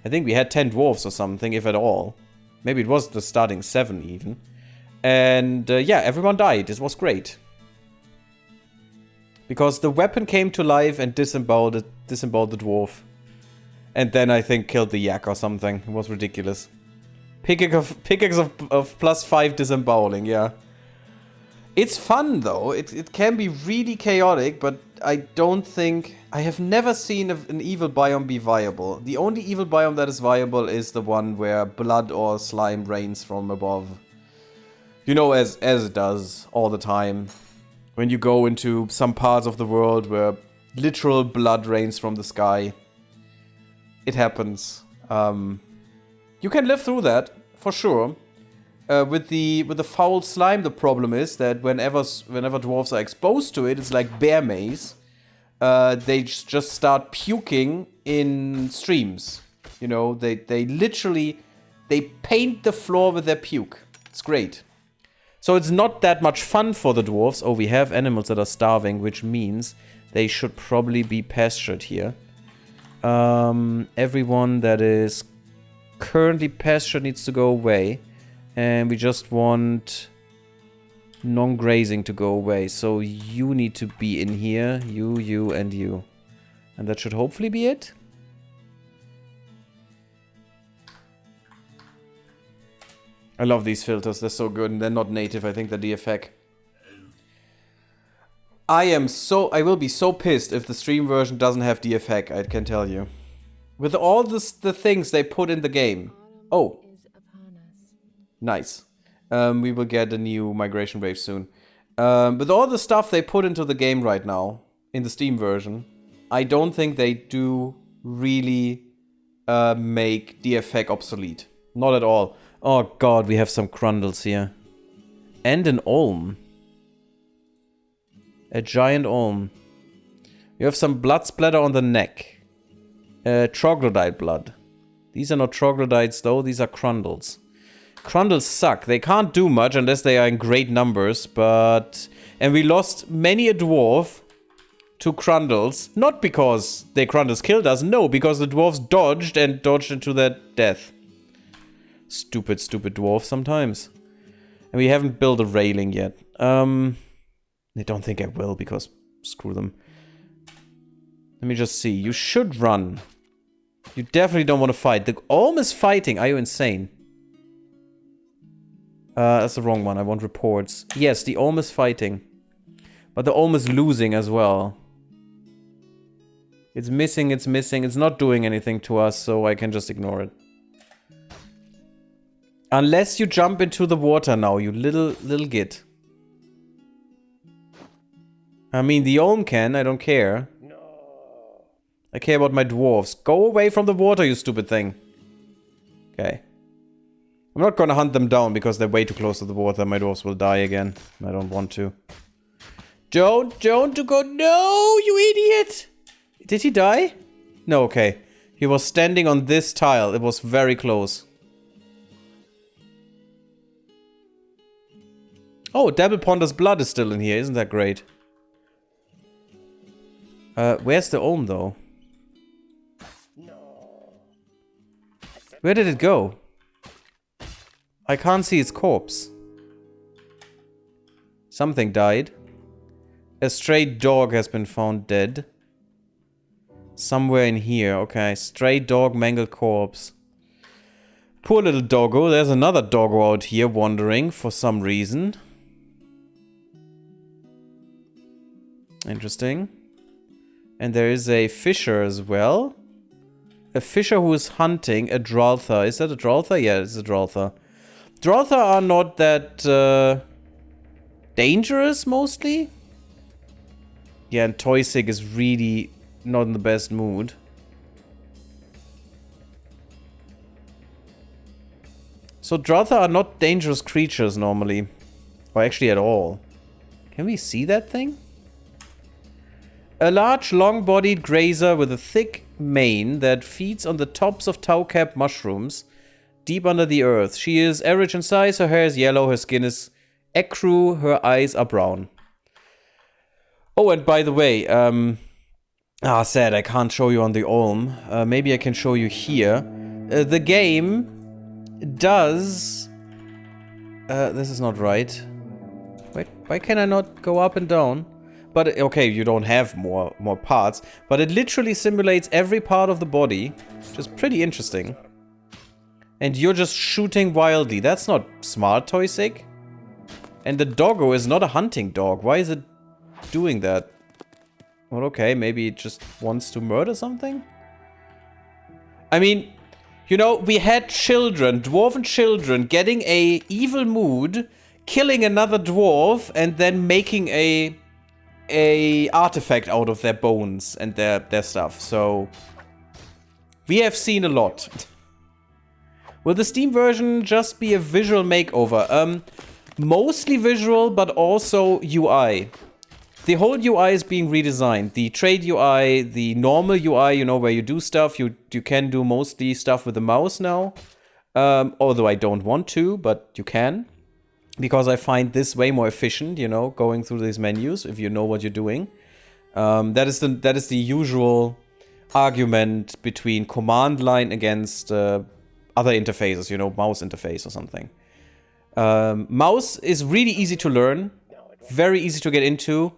I think we had 10 dwarves or something, if at all. Maybe it was the starting 7 even. And yeah, everyone died. This was great. Because the weapon came to life and disemboweled the dwarf. And then I think killed the yak or something. It was ridiculous. Pickaxe of +5 disemboweling, yeah. It's fun though. It can be really chaotic, but I don't think... I have never seen an evil biome be viable. The only evil biome that is viable is the one where blood or slime rains from above. You know, as it does all the time. When you go into some parts of the world where literal blood rains from the sky. It happens. You can live through that, for sure. With the foul slime, the problem is that whenever dwarves are exposed to it, it's like bear maze. They just start puking in streams. You know, they literally, they paint the floor with their puke. It's great. So it's not that much fun for the dwarves. Oh, we have animals that are starving, which means they should probably be pastured here. Everyone that is currently pastured needs to go away. And we just want non-grazing to go away. So you need to be in here. You, and you. And that should hopefully be it. I love these filters, they're so good, and they're not native, I think they're DFX. I will be so pissed if the stream version doesn't have DFX, I can tell you. With all the things they put in the game. Oh. Nice. We will get a new migration wave soon. With all the stuff they put into the game right now, in the Steam version, I don't think they do really make DFX obsolete. Not at all. Oh god, we have some crundles here. And an olm. A giant olm. You have some blood splatter on the neck. Troglodyte blood. These are not troglodytes though, these are crundles. Crundles suck. They can't do much unless they are in great numbers, but... And we lost many a dwarf to crundles. Not because the crundles killed us, no, because the dwarves dodged into their death. Stupid, stupid dwarf sometimes. And we haven't built a railing yet. I don't think I will, because screw them. Let me just see. You should run. You definitely don't want to fight. The olm is fighting. Are you insane? That's the wrong one. I want reports. Yes, the olm is fighting. But the olm is losing as well. It's missing, it's missing. It's not doing anything to us, so I can just ignore it. Unless you jump into the water now, you little git. I mean, the olm can, I don't care. No. I care about my dwarves. Go away from the water, you stupid thing. Okay. I'm not gonna hunt them down because they're way too close to the water. My dwarves will die again. I don't want to. Don't go. No, you idiot! Did he die? No, okay. He was standing on this tile. It was very close. Oh, Devil Ponder's blood is still in here. Isn't that great? Where's the olm, though? No. I said Where did it go? I can't see its corpse. Something died. A stray dog has been found dead. Somewhere in here. Okay, stray dog, mangled corpse. Poor little doggo. There's another doggo out here wandering for some reason. Interesting. And there is a fisher as well. A fisher who is hunting a Dwarf. Is that a Dwarf? Yeah, it's a Dwarf. Dwarf are not that dangerous, mostly. Yeah, and Toysig is really not in the best mood. So Dwarf are not dangerous creatures normally. Or actually at all. Can we see that thing? A large, long-bodied grazer with a thick mane that feeds on the tops of tow-capped mushrooms deep under the earth. She is average in size, her hair is yellow, her skin is ecru, her eyes are brown. Oh, and by the way, sad, I can't show you on the Olm. Maybe I can show you here. The game does... this is not right. Wait, why can I not go up and down? But, okay, you don't have more parts, but it literally simulates every part of the body, which is pretty interesting. And you're just shooting wildly. That's not smart, Toysig. And the doggo is not a hunting dog. Why is it doing that? Well, okay, maybe it just wants to murder something? I mean, you know, we had children, dwarven children, getting a evil mood, killing another dwarf, and then making a artifact out of their bones and their stuff. So we have seen a lot. Will the Steam version just be a visual makeover? Mostly visual, but also UI. The whole UI is being redesigned. The trade UI, the normal UI, you know, where you do stuff, you can do mostly stuff with the mouse now. Although I don't want to, but you can. Because I find this way more efficient, you know, going through these menus, if you know what you're doing. That is the usual argument between command line against other interfaces, you know, mouse interface or something. Mouse is really easy to learn, very easy to get into,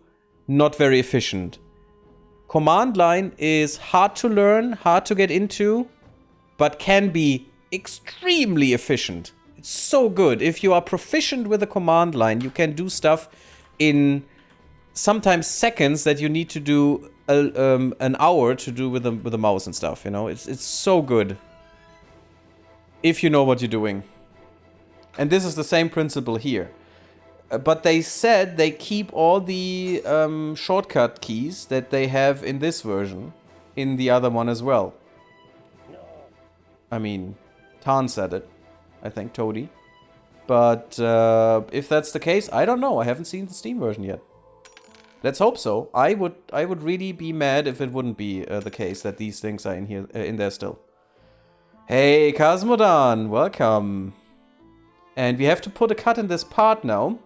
not very efficient. Command line is hard to learn, hard to get into, but can be extremely efficient. It's so good. If you are proficient with the command line, you can do stuff in sometimes seconds that you need to do an hour to do with the mouse and stuff, you know? It's so good. If you know what you're doing. And this is the same principle here. But they said they keep all the shortcut keys that they have in this version in the other one as well. I mean, Tarn said it. I think Toady. But if that's the case, I don't know. I haven't seen the Steam version yet. Let's hope so. I would really be mad if it wouldn't be the case that these things are in there still. Hey, Cosmodan, welcome. And we have to put a cut in this part now.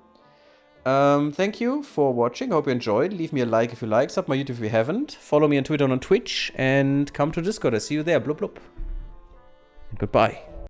Thank you for watching. Hope you enjoyed. Leave me a like if you like. Sub my YouTube if you haven't. Follow me on Twitter and on Twitch. And come to Discord. I see you there. Blub blub. And goodbye.